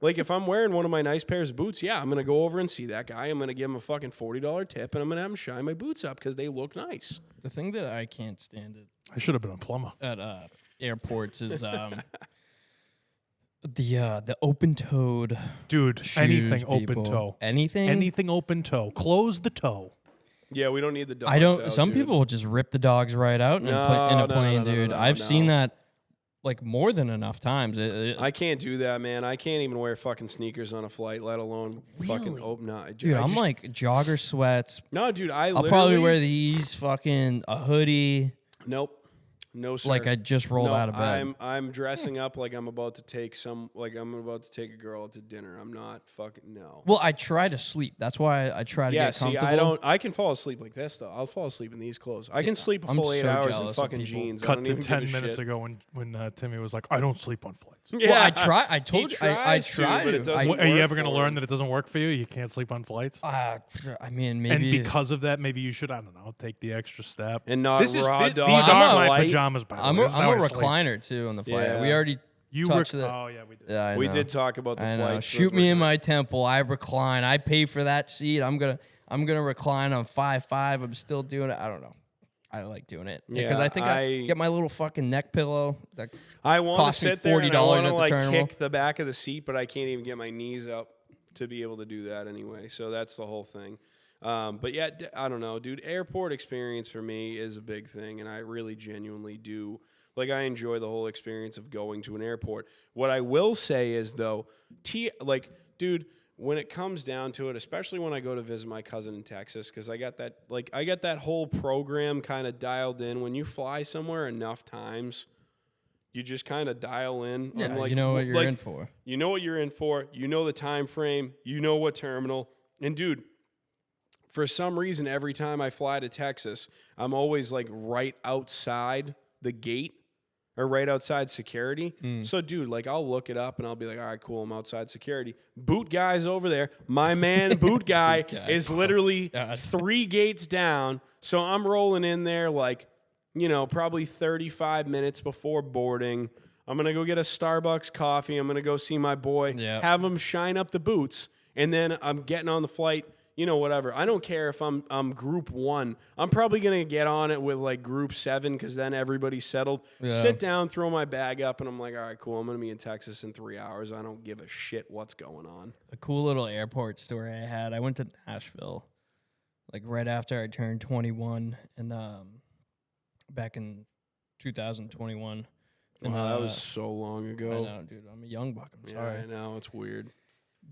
Like, if I'm wearing one of my nice pairs of boots, yeah, I'm going to go over and see that guy. I'm going to give him a fucking $40 tip, and I'm going to have him shine my boots up because they look nice. The thing that I can't stand I should have been a plumber. At airports is the open-toed Dude, shoes, anything people. open toe. Anything? Anything open toe. Close the toe. Yeah, we don't need the dogs out, Some dude. people will just rip the dogs right out in a plane, dude. I've seen that. Like more than enough times. I can't do that, man. I can't even wear fucking sneakers on a flight, let alone fucking open. No, dude, I'm like jogger sweats. No, dude, I'll probably wear these, fucking a hoodie. Nope. No, sir. Like I just rolled out of bed. I'm dressing up like I'm about to take a girl to dinner. I'm not fucking no. Well, I try to sleep. That's why I try to get comfortable. I can fall asleep like this though. I'll fall asleep in these clothes. I can sleep a full 8 hours in fucking jeans. Cut to 10 minutes ago when Timmy was like, I don't sleep on flights. Yeah, well, I try. I told you. I try to. Are you ever going to learn that it doesn't work for you? You can't sleep on flights? I mean, maybe. And because of that, maybe you should, I don't know, take the extra step. And not raw dog. These are my pajamas, by the way. I'm a recliner too on the flight. Yeah. We already touched that. Oh yeah, we did. Yeah, I know. We did talk about the flight. Shoot me in my temple. I recline. I pay for that seat. I'm gonna recline on 5'5". I'm still doing it. I don't know. I like doing it because I think I get my little fucking neck pillow. That I want to sit there and I want to like terminal. kick the back of the seat, but I can't even get my knees up to be able to do that anyway. So that's the whole thing. But yeah, I don't know, dude. Airport experience for me is a big thing, and I really genuinely do. Like, I enjoy the whole experience of going to an airport. What I will say is, though, dude, when it comes down to it, especially when I go to visit my cousin in Texas, because I got that whole program kind of dialed in. When you fly somewhere enough times, you just kind of dial in. Yeah, you know what you're in for. You know what you're in for. You know the time frame. You know what terminal. And, dude, for some reason, every time I fly to Texas, I'm always, like, right outside the gate. Or right outside security. So, dude, like, I'll look it up and I'll be like, all right, cool, I'm outside security. Boot guy's over there. My man, boot guy, is literally 3 gates down. So I'm rolling in there, like, you know, probably 35 minutes before boarding. I'm going to go get a Starbucks coffee. I'm going to go see my boy, have him shine up the boots. And then I'm getting on the flight. You know, whatever. I don't care if I'm group 1. I'm probably going to get on it with, like, group 7 because then everybody's settled. Yeah. Sit down, throw my bag up, and I'm like, all right, cool. I'm going to be in Texas in 3 hours. I don't give a shit what's going on. A cool little airport story I had. I went to Nashville, like, right after I turned 21, and back in 2021. And, wow, that was so long ago. I know, dude. I'm a young buck. I'm sorry. I know. It's weird.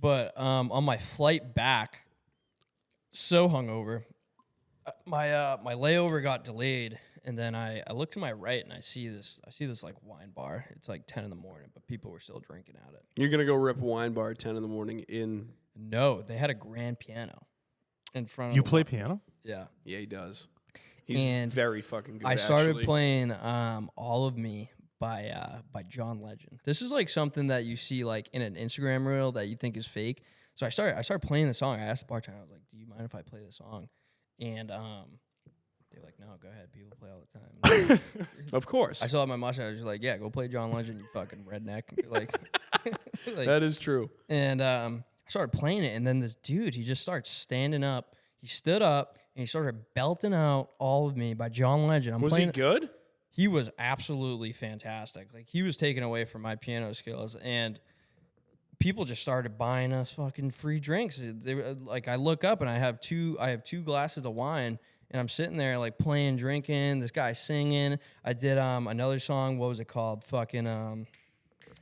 But on my flight back, so hungover, my layover got delayed, and then I look to my right and I see this like wine bar. It's like 10 in the morning, but people were still drinking at it. You're gonna go rip a wine bar at 10 in the morning in? No, they had a grand piano in front of. You play piano? Yeah. Yeah, he does. He's very fucking good. I started playing "All of Me" by John Legend. This is like something that you see like in an Instagram reel that you think is fake. So I started playing the song. I asked the bartender, I was like, "Do you mind if I play the song?" And they're like, "No, go ahead. People play all the time." Of course. I still have my mustache. I was like, "Yeah, go play John Legend, you fucking redneck." like that is true. And I started playing it, and then this dude, he just starts standing up. He stood up and he started belting out "All of Me" by John Legend. Was he good? He was absolutely fantastic. Like, he was taken away from my piano skills, and people just started buying us fucking free drinks. They were, like, I look up and I have two glasses of wine, and I'm sitting there like playing, drinking. This guy's singing. I did another song. What was it called? Fucking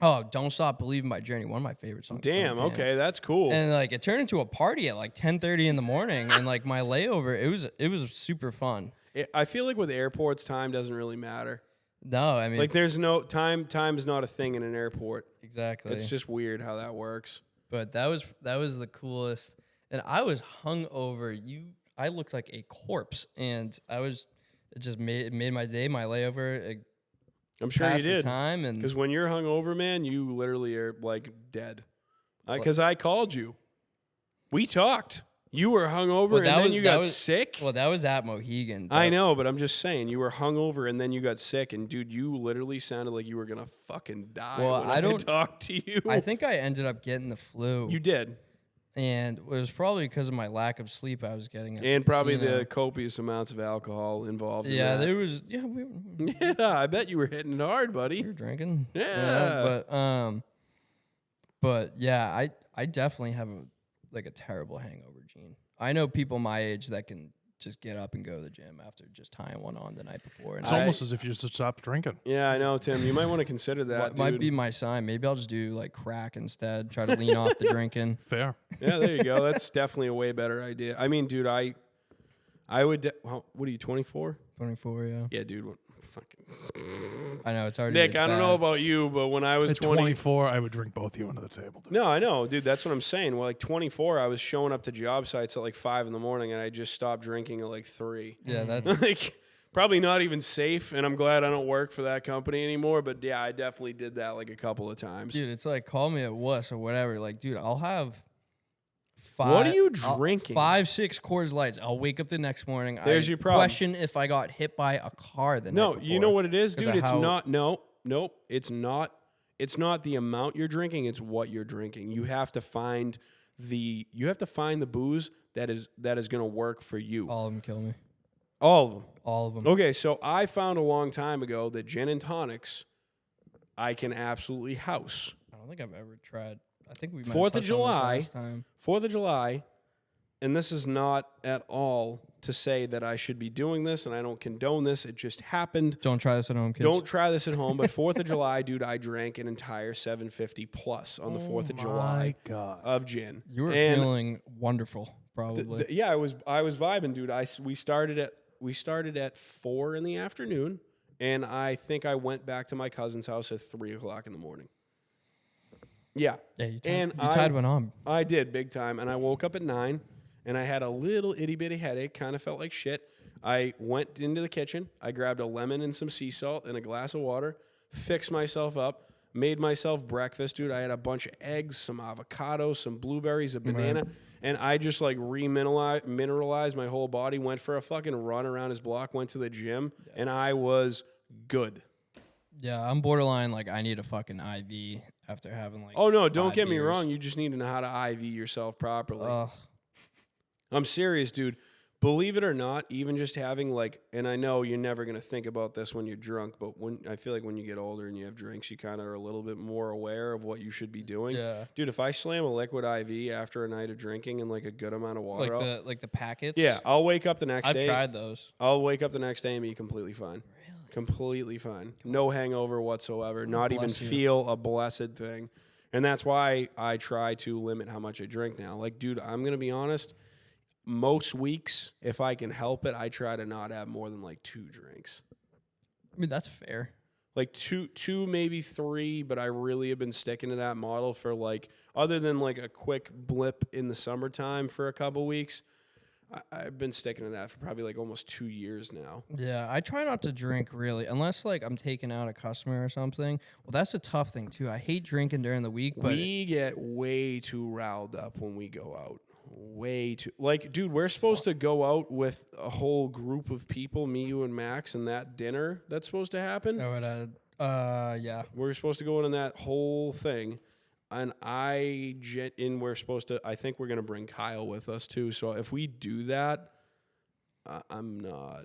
"Don't Stop Believing" by Journey. One of my favorite songs. Damn. Okay, that's cool. And like, it turned into a party at like 10:30 in the morning, and like my layover, it was super fun. I feel like with airports, time doesn't really matter. No, I mean, like, there's no time. Time is not a thing in an airport. Exactly. It's just weird how that works. But that was the coolest. And I was hungover. I looked like a corpse, and it just made my day. My layover. I'm sure you did. Time, and because when you're hungover, man, you literally are like dead. Because I called you. We talked. You were hungover and then you got sick? Well, that was at Mohegan. I know, but I'm just saying, you were hungover and then you got sick, and dude, you literally sounded like you were going to fucking die when I talked to you. I think I ended up getting the flu. You did. And it was probably because of my lack of sleep I was getting. And probably the copious amounts of alcohol involved in that. There was, yeah, I bet you were hitting it hard, buddy. We were drinking. Yeah. But yeah, I definitely have a terrible hangover gene. I know people my age that can just get up and go to the gym after just tying one on the night before. And it's almost as if you just stopped drinking. Yeah, I know, Tim. You might want to consider that. Might be my sign. Maybe I'll just do like crack instead. Try to lean off the drinking. Fair. Yeah, there you go. That's definitely a way better idea. I mean, dude, I would. What are you? 24? 24. Yeah. Yeah, dude. Fucking. I know it's hard. Nick, I don't know about you, but when I was at 24, I would drink both you under the table. Dude. No, I know, dude. That's what I'm saying. Well, like 24, I was showing up to job sites at like 5 in the morning, and I just stopped drinking at like 3. Yeah, that's like probably not even safe. And I'm glad I don't work for that company anymore. But yeah, I definitely did that like a couple of times. Dude, it's like, call me a wuss or whatever. Like, dude, I'll have 5. What are you drinking? 5, 6 Coors Lights. I'll wake up the next morning. There's your problem. Question if I got hit by a car the night before. You know what it is, dude? It's not. Nope. It's not. It's not the amount you're drinking. It's what you're drinking. You have to find the booze that is going to work for you. All of them kill me. All of them. All of them. Okay, so I found a long time ago that gin and tonics I can absolutely house. I don't think I've ever tried. I think we 4th of July. last time. 4th of July, and this is not at all to say that I should be doing this, and I don't condone this. It just happened. Don't try this at home, kids. Don't try this at home. But 4th of July, dude, I drank an entire 750 plus on the 4th of July of gin. You were feeling wonderful, probably. Yeah, I was vibing, dude. We started at 4 in the afternoon, and I think I went back to my cousin's house at 3 o'clock in the morning. Yeah. Yeah, you tied one on. I did, big time. And I woke up at 9, and I had a little itty-bitty headache, kind of felt like shit. I went into the kitchen. I grabbed a lemon and some sea salt and a glass of water, fixed myself up, made myself breakfast, dude. I had a bunch of eggs, some avocado, some blueberries, a banana, and I just like mineralized my whole body, went for a fucking run around his block, went to the gym, and I was good. Yeah, I'm borderline, like, I need a fucking IV after having, like, oh, no, don't get me beers. wrong. You just need to know how to IV yourself properly. I'm serious, dude. Believe it or not, even just having, like, and I know you're never going to think about this when you're drunk, but I feel like when you get older and you have drinks, you kind of are a little bit more aware of what you should be doing. Yeah. Dude, if I slam a liquid IV after a night of drinking and, like, a good amount of water. Like the packets? Yeah, I'll wake up the next day. I've tried those. I'll wake up the next day and be completely fine. Really? Completely fine. No hangover whatsoever. Not even bless you. feel a blessed thing. And that's why I try to limit how much I drink now. Like, dude, I'm going to be honest. Most weeks, if I can help it, I try to not have more than like 2 drinks. I mean, that's fair. Like two, maybe 3, but I really have been sticking to that model for like, other than like a quick blip in the summertime for a couple weeks, I've been sticking to that for probably like almost 2 years now. Yeah, I try not to drink really, unless like I'm taking out a customer or something. Well, that's a tough thing too. I hate drinking during the week, but we get way too riled up when we go out. Way too, like, dude, we're supposed to go out with a whole group of people, me, you, and Max, and that dinner that's supposed to happen. Yeah. We're supposed to go in that whole thing, and we're supposed to. I think we're gonna bring Kyle with us too. So if we do that, I'm not.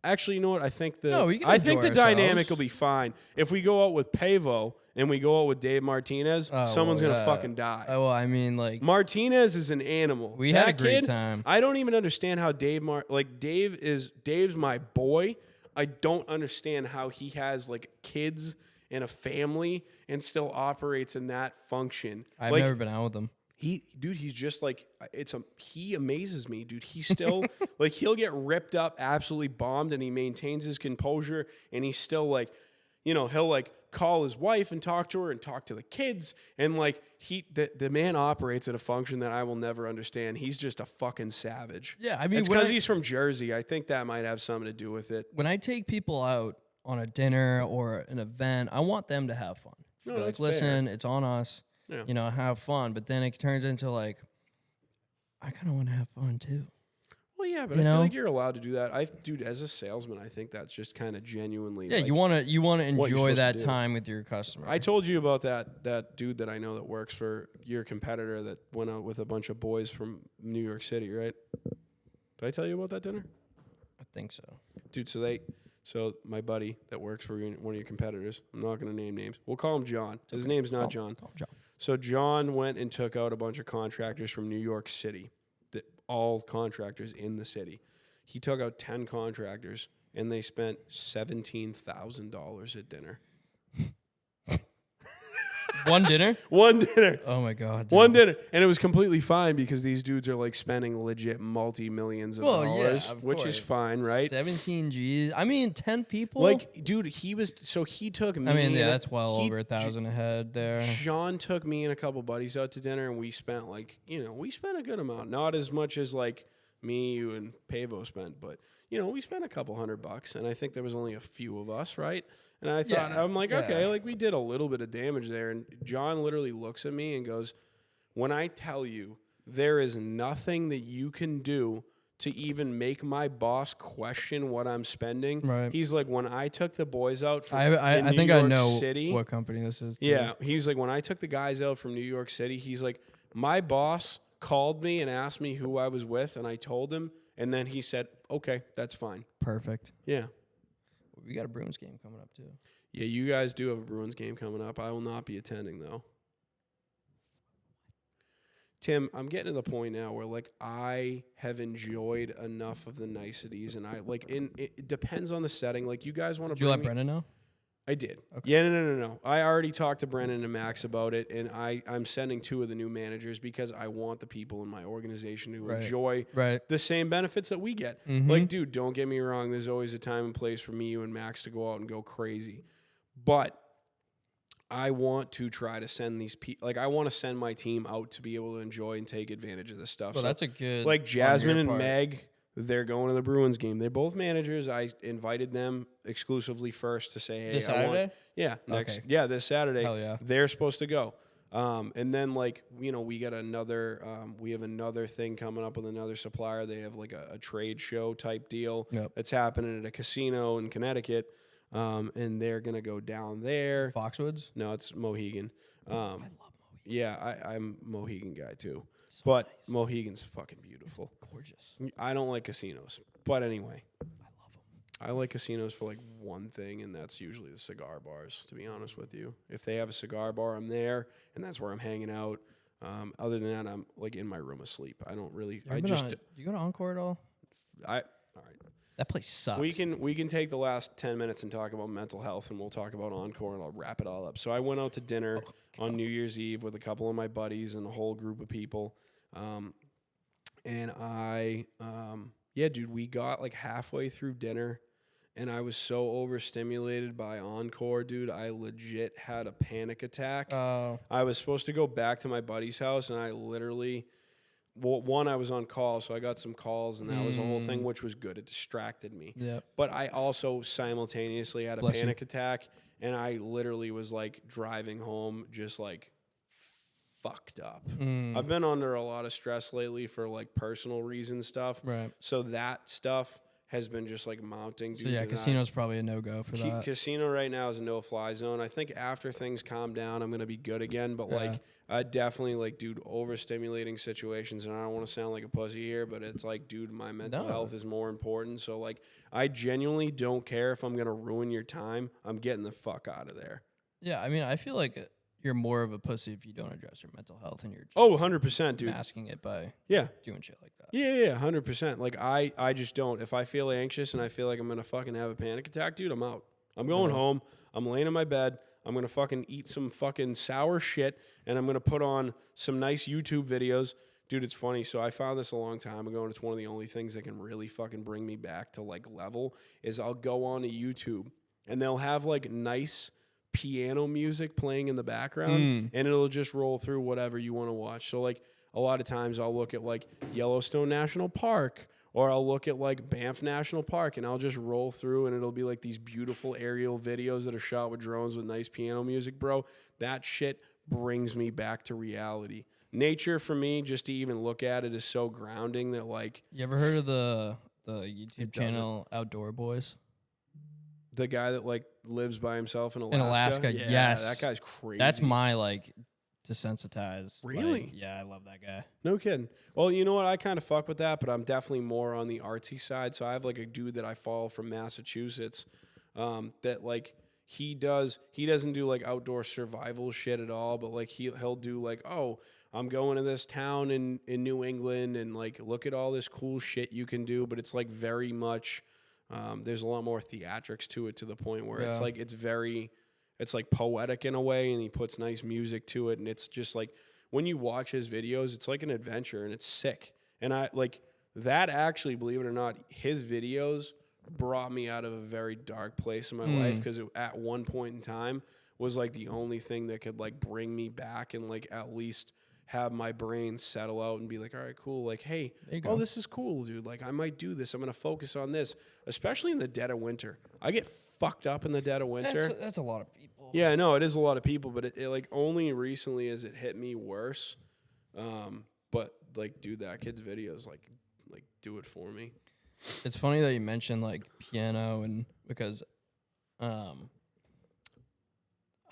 Actually, you know what? I think the dynamic will be fine if we go out with Pavo and we go out with Dave Martinez. Someone's gonna fucking die. Well, I mean, like, Martinez is an animal. We had a great time. I don't even understand how Dave's my boy. I don't understand how he has like kids and a family and still operates in that function. I've never been out with him. He's just like, he amazes me, dude. He's still like, he'll get ripped up, absolutely bombed, and he maintains his composure, and he's still like, he'll like call his wife and talk to her and talk to the kids, and like the man operates at a function that I will never understand. He's just a fucking savage. Yeah, I mean, it's because he's from Jersey. I think that might have something to do with it. When I take people out on a dinner or an event, I want them to have fun. No, like, that's listen, fair. It's on us. Yeah. Have fun. But then it turns into like, I kind of want to have fun too. Well, yeah, but I feel like you're allowed to do that. Dude, as a salesman, I think that's just kind of genuinely. Yeah, like, you want to enjoy that to time with your customer. I told you about that dude that I know that works for your competitor that went out with a bunch of boys from New York City, right? Did I tell you about that dinner? I think so. Dude, so my buddy that works for one of your competitors, I'm not going to name names. We'll call him John. His name's not John. Call him John. So John went and took out a bunch of contractors from New York City, all contractors in the city. He took out 10 contractors, and they spent $17,000 at dinner. One dinner? One dinner. Oh, my God. Dude. One dinner. And it was completely fine because these dudes are like spending legit multi-millions of dollars, which is fine, right? 17 G's. I mean, 10 people? Like, dude, he took me. I mean, yeah, that's well over 1,000 a head there. Sean took me and a couple buddies out to dinner, and we spent we spent a good amount. Not as much as like me, you, and Pavo spent, but we spent a couple $100, and I think there was only a few of us, right? And I thought, I'm like, okay, like we did a little bit of damage there. And John literally looks at me and goes, when I tell you there is nothing that you can do to even make my boss question what I'm spending, right. He's like, when I took the boys out from I think New York I know City, what company this is. Too. Yeah, he's like, when I took the guys out from New York City, he's like, my boss called me and asked me who I was with, and I told him, And then he said, okay, that's fine. Perfect. Yeah. We got a Bruins game coming up, too. Yeah, you guys do have a Bruins game coming up. I will not be attending, though. Tim, I'm getting to the point now where, like, I have enjoyed enough of the niceties, and it depends on the setting. Like, you guys want to Did you let Brendan know? I did. Okay. Yeah, no. I already talked to Brennan and Max about it, and I'm sending 2 of the new managers because I want the people in my organization to enjoy the same benefits that we get. Mm-hmm. Like, dude, don't get me wrong. There's always a time and place for me, you, and Max to go out and go crazy. But I want to try to send these people, like, I want to send my team out to be able to enjoy and take advantage of this stuff. Well, so that's a good... Like, Jasmine and Meg... They're going to the Bruins game. They're both managers. I invited them exclusively first to say, hey, this Saturday? This Saturday. Hell yeah. They're supposed to go. And then, like, you know, we got another, we have another thing coming up with another supplier. They have like a trade show type deal that's happening at a casino in Connecticut. And they're going to go down there. Foxwoods? No, it's Mohegan. I love Mohegan. Yeah, I'm a Mohegan guy too. But nice. Mohegan's fucking beautiful. Gorgeous. I don't like casinos. But anyway. I love them. I like casinos for like one thing, and that's usually the cigar bars, to be honest with you. If they have a cigar bar, I'm there, and that's where I'm hanging out. Other than that, I'm like in my room asleep. I don't really... you go to Encore at all? All right. That place sucks. We can take the last 10 minutes and talk about mental health, and we'll talk about Encore, and I'll wrap it all up. So I went out to dinner on New Year's Eve with a couple of my buddies and a whole group of people. And we got like halfway through dinner, and I was so overstimulated by Encore, dude. I legit had a panic attack. I was supposed to go back to my buddy's house, and I literally... Well, one, I was on call, so I got some calls, and that was the whole thing, which was good. It distracted me. Yep. But I also simultaneously had a panic attack, and I literally was, like, driving home just, like, fucked up. I've been under a lot of stress lately for, like, personal reason stuff. Right. So that stuff has been just, like, mounting. So, yeah, casino's probably a no-go for that. Casino right now is a no-fly zone. I think after things calm down, I'm going to be good again. But, like, I definitely, like, dude, overstimulating situations. And I don't want to sound like a pussy here, but it's like, dude, my mental health is more important. So, like, I genuinely don't care if I'm going to ruin your time. I'm getting the fuck out of there. Yeah, I mean, I feel like you're more of a pussy if you don't address your mental health and you're just 100%, dude. masking it by doing shit like that. Yeah, 100%. Like, I just don't. If I feel anxious and I feel like I'm going to fucking have a panic attack, dude, I'm out. I'm going home. I'm laying in my bed. I'm going to fucking eat some fucking sour shit, and I'm going to put on some nice YouTube videos. Dude, it's funny. So I found this a long time ago, and it's one of the only things that can really fucking bring me back to, like, level is I'll go on to YouTube, and they'll have, like, nice piano music playing in the background, and it'll just roll through whatever you want to watch. So, like, a lot of times I'll look at, like, Yellowstone National Park, or I'll look at, like, Banff National Park, and I'll just roll through, and it'll be, like, these beautiful aerial videos that are shot with drones with nice piano music, bro. That shit brings me back to reality. Nature, for me, just to even look at it, is so grounding that, like... You ever heard of the YouTube channel Outdoor Boys? The guy that, like, lives by himself in Alaska? In Alaska, yeah, yes. That guy's crazy. That's my, like... desensitized. Really? Like, yeah, I love that guy. No kidding. Well, you know what? I kind of fuck with that, but I'm definitely more on the artsy side. So I have like a dude that I follow from Massachusetts that like he doesn't do like outdoor survival shit at all, but like he'll do like, oh, I'm going to this town in New England and like look at all this cool shit you can do, but it's like very much there's a lot more theatrics to it, to the point where it's like it's like poetic in a way, and he puts nice music to it, and it's just like when you watch his videos, it's like an adventure, and it's sick. And I like that, actually, believe it or not, his videos brought me out of a very dark place in my life, because at one point in time was like the only thing that could like bring me back and like at least have my brain settle out and be like, all right, cool. Like, hey, oh, this is cool, dude. Like, I might do this. I'm going to focus on this, especially in the dead of winter. I get fucked up in the dead of winter. That's a lot of people. Yeah, no, it is a lot of people, but it like only recently has it hit me worse. But like, dude, that kid's videos like do it for me. It's funny that you mentioned like piano, and because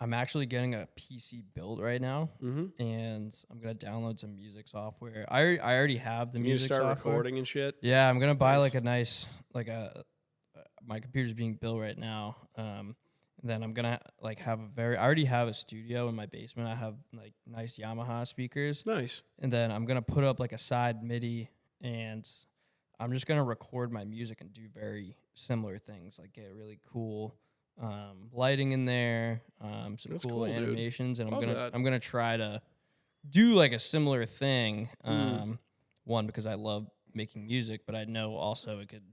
I'm actually getting a PC built right now, Mm-hmm. and I'm gonna download some music software. I already have the You music start software. recording and shit. Yeah, I'm gonna buy Nice. like a nice my computer's being built right now. And then I'm gonna like have I already have a studio in my basement. I have like nice Yamaha speakers, Nice. and then I'm gonna put up like a side MIDI, and I'm just gonna record my music and do very similar things, like get really cool lighting in there, some That's cool cool, dude. animations, and Love that. I'm gonna try to do like a similar thing. Mm. One, because I love making music, but I know also it could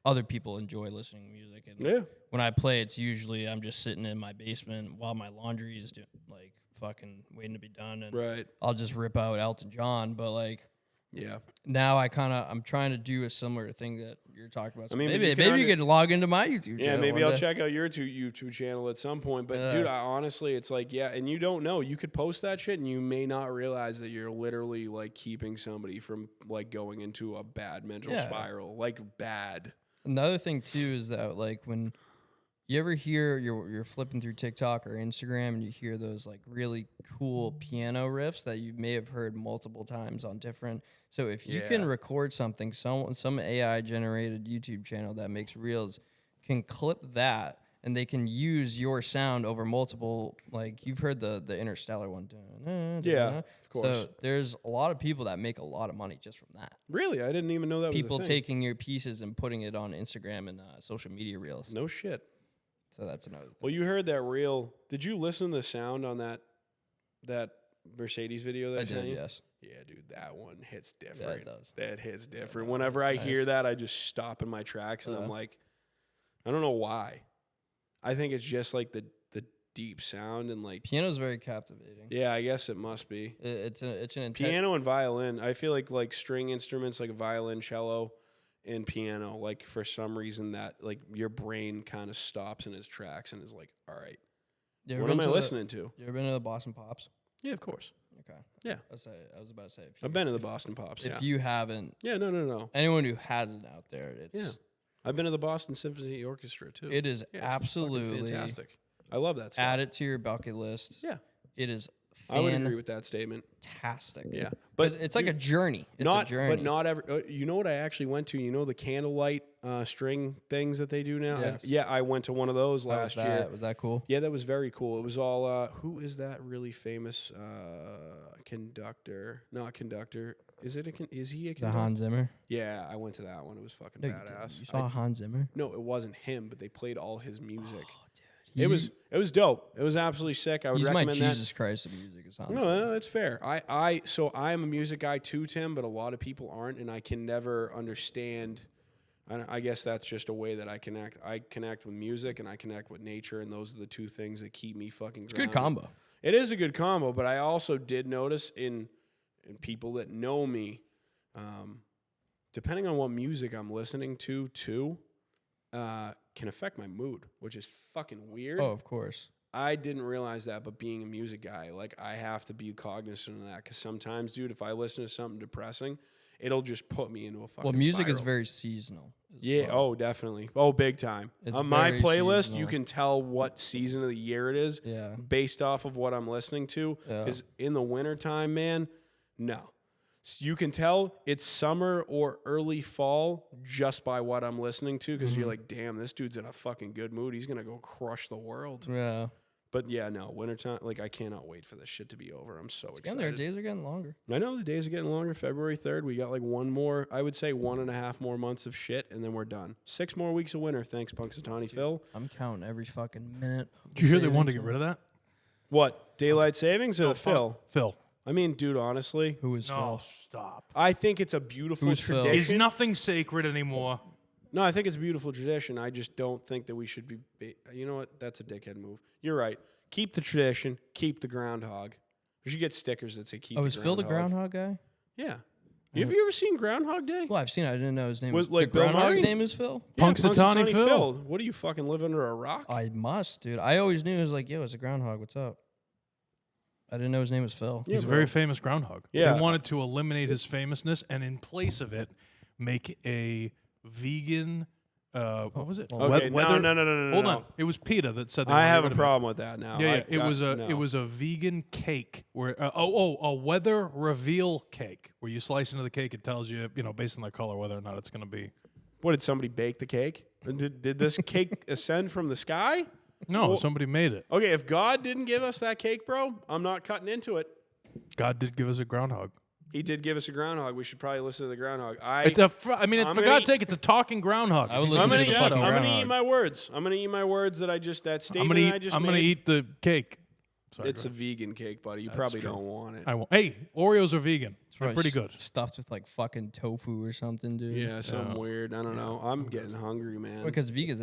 other people enjoy listening to music, and Yeah. when I play, it's usually I'm just sitting in my basement while my laundry is like fucking waiting to be done, and Right. I'll just rip out Elton John. But like Yeah. now, I'm trying to do a similar thing that you're talking about. So I mean, but maybe you can you could log into my YouTube channel. Yeah, maybe one I'll day. check out your YouTube channel at some point. But Yeah. dude, honestly, it's like, yeah, and you don't know. You could post that shit, and you may not realize that you're literally like keeping somebody from like going into a bad mental spiral, like bad. Another thing too is that like when you ever hear you're flipping through TikTok or Instagram and you hear those like really cool piano riffs that you may have heard multiple times on different. So if you can record something, some AI generated YouTube channel that makes reels can clip that, and they can use your sound over multiple. Like you've heard the Interstellar one. Yeah, of course. So there's a lot of people that make a lot of money just from that. Really, I didn't even know that People was a thing. taking your pieces and putting it on Instagram and social media reels. No shit. So that's another thing. Well, you heard that reel. Did you listen to the sound on that Mercedes video that I I sent did, you? yes. Yeah, dude, that one hits different. Yeah, it does. That hits different. no, Whenever it's I hear nice. that, I just stop in my tracks and I'm like, I don't know why. I think it's just like the deep sound and like Piano's very captivating. yeah, I guess it must be. It's an intense Piano and violin. I feel like string instruments like violin, cello, and piano. Like for some reason that like your brain kind of stops in its tracks and is like, all right, what am I listening to? You ever been to the Boston Pops? Yeah, of course. Okay. Yeah. I was about to say. I've been to the Boston Pops. If Yeah. you haven't, Yeah. No. anyone who hasn't out there, it's Yeah. I've been to the Boston Symphony Orchestra too. it is Yeah, it's fucking absolutely fantastic. I love that stuff. add it to your bucket list. Yeah. It is I would agree with that statement. fantastic. Yeah, But it's like a journey. It's not, a journey. but not every. You know what I actually went to? You know the candlelight string things that they do now. Yes. I went to one of those How last was year. that? Was that cool? Yeah, that was very cool. It was all. Who is that really famous conductor? Not conductor. Is it? Is he a The conductor? Hans Zimmer. Yeah, I went to that one. It was fucking No, you didn't. badass. You saw Hans Zimmer? No, it wasn't him, but they played all his music. Oh, dude. It was dope. It was absolutely sick. I would He's my recommend that. Jesus Christ of music. Is Hans No, Zimmer. no, that's fair. So I'm a music guy too, Tim, but a lot of people aren't, and I can never understand. I guess that's just a way that I connect. I connect with music and I connect with nature, and those are the two things that keep me fucking. It's a good combo. It is a good combo, but I also did notice in people that know me, depending on what music I'm listening to, too, can affect my mood, which is fucking weird. Oh, of course. I didn't realize that, but being a music guy, like I have to be cognizant of that because sometimes, dude, if I listen to something depressing, it'll just put me into a fucking. Well, music is spiral. very seasonal. as Yeah. well. Oh, definitely. Oh, big time. It's On my very playlist, seasonal. you can tell what season of the year it is Yeah. based off of what I'm listening to. Yeah. Because in the wintertime, man, no. You can tell it's summer or early fall just by what I'm listening to because you're like, damn, this dude's in a fucking good mood. He's going to go crush the world. Yeah. But yeah, no, wintertime, like I cannot wait for this shit to be over. I'm so Again, excited. their days are getting longer. I know the days are getting longer. February 3rd, we got like one more, I would say 1.5 more months of shit, and then we're done. 6 more weeks of winter. Thanks, Punxsutawney Phil. I'm counting every fucking minute. Did you hear they wanted to get rid of that? What? Daylight savings or Phil? Phil. I mean, dude, honestly, Who is No, Phil? stop. I think it's a beautiful Who's Phil? tradition. Is nothing sacred anymore. No, I think it's a beautiful tradition. I just don't think that we should be. You know what? That's a dickhead move. You're right. Keep the tradition. Keep the groundhog. We should get stickers that say "Keep." Oh, the is Phil the groundhog guy? Yeah. Have you ever seen Groundhog Day? Well, I've seen it. I didn't know his name. Was Was like the groundhog's Bill Murray? name is Phil? Yeah, Punxsutawney Phil. What do you fucking live under a rock? I must, dude. I always knew it was like, yo, it's a groundhog. What's up? I didn't know his name was Phil. Yeah, He's a bro. very famous groundhog. Yeah. They wanted to eliminate his famousness and in place of it, make a vegan what was it? Okay, no. Hold on. It was Peter that said that. I have a problem with that now. Yeah, it was a vegan cake where a weather reveal cake where you slice into the cake. It tells you, based on the color, whether or not it's going to be. What, did somebody bake the cake? Did this cake ascend from the sky? No, somebody made it. Okay, if God didn't give us that cake, bro, I'm not cutting into it. God did give us a groundhog. He did give us a groundhog. We should probably listen to the groundhog. For God's sake, it's a talking groundhog. I would listen to the fucking groundhog. I'm gonna eat my words. I'm gonna eat my words that statement I just made. I'm gonna eat the cake. Sorry, it's a vegan cake, buddy. You probably don't want it. I won't. Hey, Oreos are vegan. They're pretty good. Stuffed with like fucking tofu or something, dude. Yeah, something weird. I don't know. I'm getting hungry, man. Because vegans,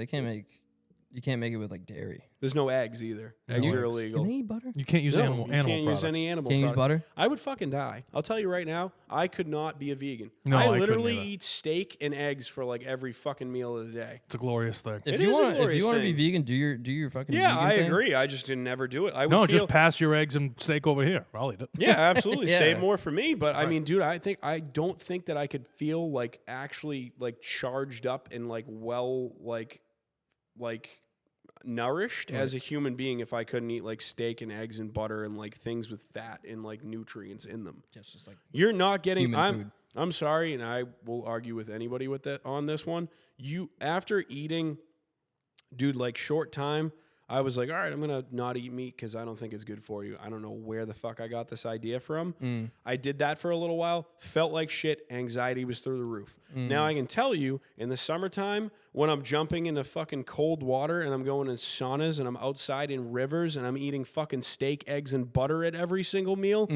you can't make it with like dairy. There's no eggs either. Eggs are illegal. Can they eat butter? You can't use animal you can't products. use any animal Can't use product. butter? I would fucking die. I'll tell you right now, I could not be a vegan. No, I I couldn't literally either. eat steak and eggs for like every fucking meal of the day. It's a glorious thing. If It you is a want glorious to be thing. vegan, do your fucking Yeah, vegan I thing. agree. I just didn't never do it. I would Just pass your eggs and steak over here. I'll eat it. Yeah, absolutely. Yeah. Save more for me. But I mean, dude, I don't think that I could feel like actually like charged up and like well like nourished as a human being if I couldn't eat like steak and eggs and butter and like things with fat and like nutrients in them. Just like You're not getting human food. I'm sorry, and I will argue with anybody with that on this one. You after eating, dude, like short time, I was like, all right, I'm gonna not eat meat because I don't think it's good for you. I don't know where the fuck I got this idea from. I did that for a little while, felt like shit, anxiety was through the roof. Now I can tell you, in the summertime, when I'm jumping into fucking cold water and I'm going in saunas and I'm outside in rivers and I'm eating fucking steak, eggs, and butter at every single meal,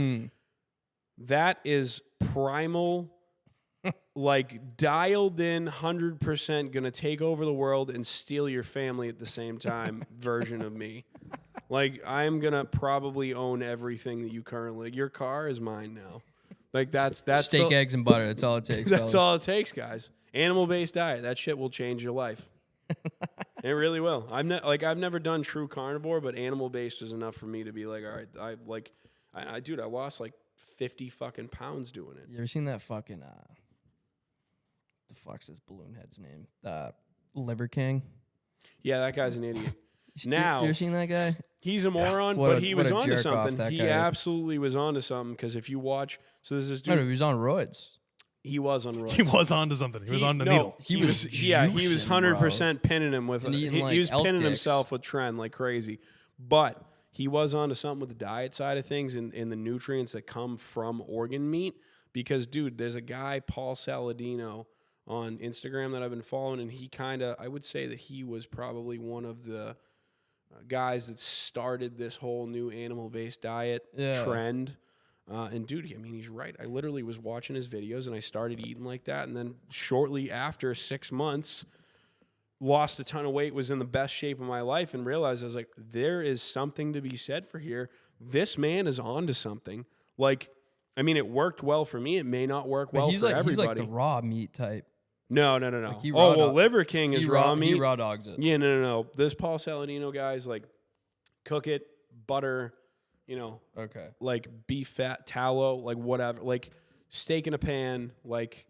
that is primal. Like dialed in 100% gonna take over the world and steal your family at the same time version of me. Like I'm gonna probably own everything that you currently. Your car is mine now. Like that's steak, eggs, and butter. That's all it takes. That's all it takes, guys. Animal-based diet. That shit will change your life. It really will. I've never done true carnivore, but animal-based was enough for me to be like, all right, I lost like 50 fucking pounds doing it. You ever seen that fucking the fuck's this balloon head's name? Liver King. Yeah, that guy's an idiot. You Now ever seen that guy? he's a moron, What but a- he what was a onto jerk off something. that He guy is. absolutely was onto something because if you watch, so there's this No, dude. he was on roids. He was on roids. He was onto something. He was on the needle. He was juicing, 100% pinning him with And he eating, like, was elk pinning dicks. himself with Tren like crazy. But he was onto something with the diet side of things and the nutrients that come from organ meat. Because, dude, there's a guy, Paul Saladino, on Instagram that I've been following, and he I would say that he was probably one of the guys that started this whole new animal-based diet trend. And dude, I mean, he's right. I literally was watching his videos and I started eating like that. And then shortly after 6 months, lost a ton of weight, was in the best shape of my life and realized I was like, there is something to be said for here. This man is onto something. Like, I mean, it worked well for me. It may not work well for everybody. He's like the raw meat type. No. Like he Oh, raw well, dog- Liver King is raw meat. He raw dogs it. Yeah, no. This Paul Saladino guy's like, cook it, butter, Okay. like beef fat, tallow, like whatever, like steak in a pan, like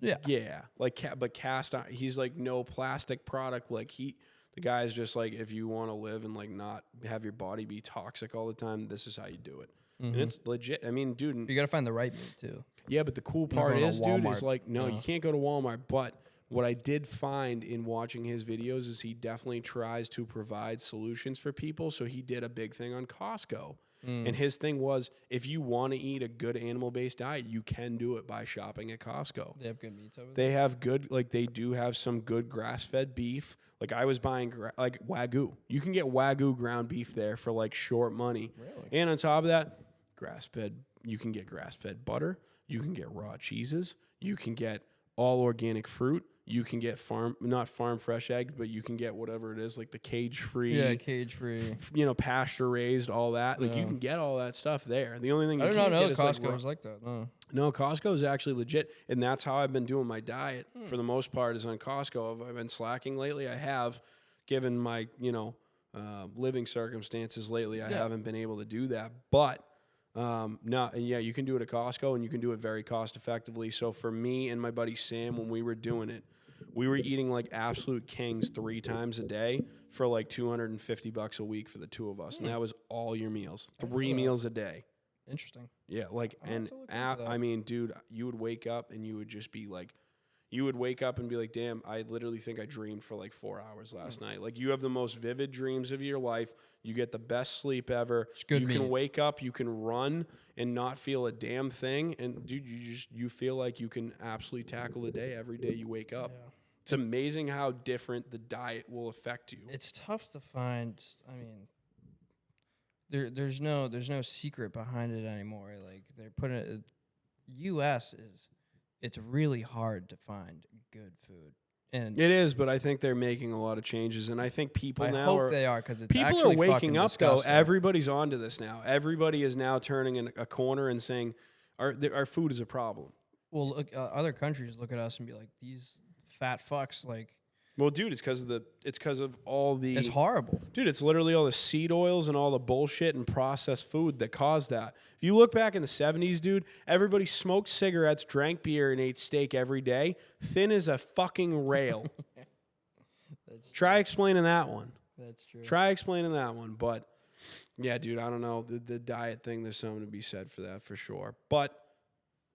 but cast on. He's like no plastic product. Like the guy's just like, if you want to live and like not have your body be toxic all the time, this is how you do it. And it's legit. I mean, dude. You got to find the right meat too. Yeah, but the cool part going to is, dude, is Walmart. like, no, you can't go to Walmart. But what I did find in watching his videos is he definitely tries to provide solutions for people. So he did a big thing on Costco. And his thing was, if you want to eat a good animal-based diet, you can do it by shopping at Costco. They have good meats over there. They have good, like they do have some good grass-fed beef. Like I was buying like Wagyu. You can get Wagyu ground beef there for like short money. Really? And on top of that, grass-fed, you can get grass-fed butter. You can get raw cheeses. You can get all organic fruit. You can get not farm fresh eggs, but you can get whatever it is, like the cage-free. Yeah, cage-free. Pasture-raised, all that. Like you can get all that stuff there. The only thing I you did not can't know get is Costco like was like that. No. no, Costco is actually legit, and that's how I've been doing my diet for the most part. Is on Costco. Have I been slacking lately? I have, given my living circumstances lately. I haven't been able to do that, but. You can do it at Costco and you can do it very cost effectively. So for me and my buddy Sam, when we were doing it, we were eating like absolute kings 3 times a day for like $250 a week for the 2 of us, and that was all your meals, 3 meals a day. Interesting. Yeah, like, and I mean, dude, you would wake up and you would just be like, you would wake up and be like, damn, I literally think I dreamed for like 4 hours last night. Like, you have the most vivid dreams of your life. You get the best sleep ever. You can wake up, you can run and not feel a damn thing. And dude, you feel like you can absolutely tackle the day every day you wake up. Yeah. It's amazing how different the diet will affect you. It's tough to find. I mean, there's no secret behind it anymore. Like, they're putting it, U.S. it's really hard to find good food. And it is, but I think they're making a lot of changes, and I think people I now hope they are, because it's people actually are waking up disgusting. though. Everybody's onto this now. Everybody is now turning in a corner and saying our food is a problem. Well, look, other countries look at us and be like, these fat fucks, like. Well, dude, it's because of all the. It's horrible, dude. It's literally all the seed oils and all the bullshit and processed food that caused that. If you look back in the 70s, dude, everybody smoked cigarettes, drank beer, and ate steak every day, thin as a fucking rail. Try explaining that one. That's true. Try explaining that one, but yeah, dude, I don't know the diet thing. There's something to be said for that for sure, but.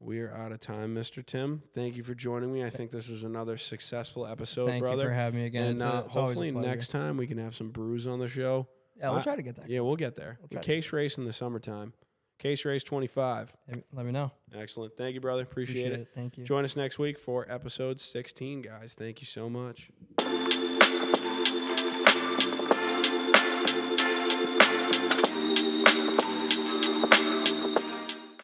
We are out of time, Mr. Tim. Thank you for joining me. I think this was another successful episode, brother. Thank you for having me again. And it's hopefully next time we can have some brews on the show. Yeah, we'll try to get that. Yeah, we'll get there. Case race in the summertime. Case race 25. Let me know. Excellent. Thank you, brother. Appreciate it. Thank you. Join us next week for episode 16, guys. Thank you so much.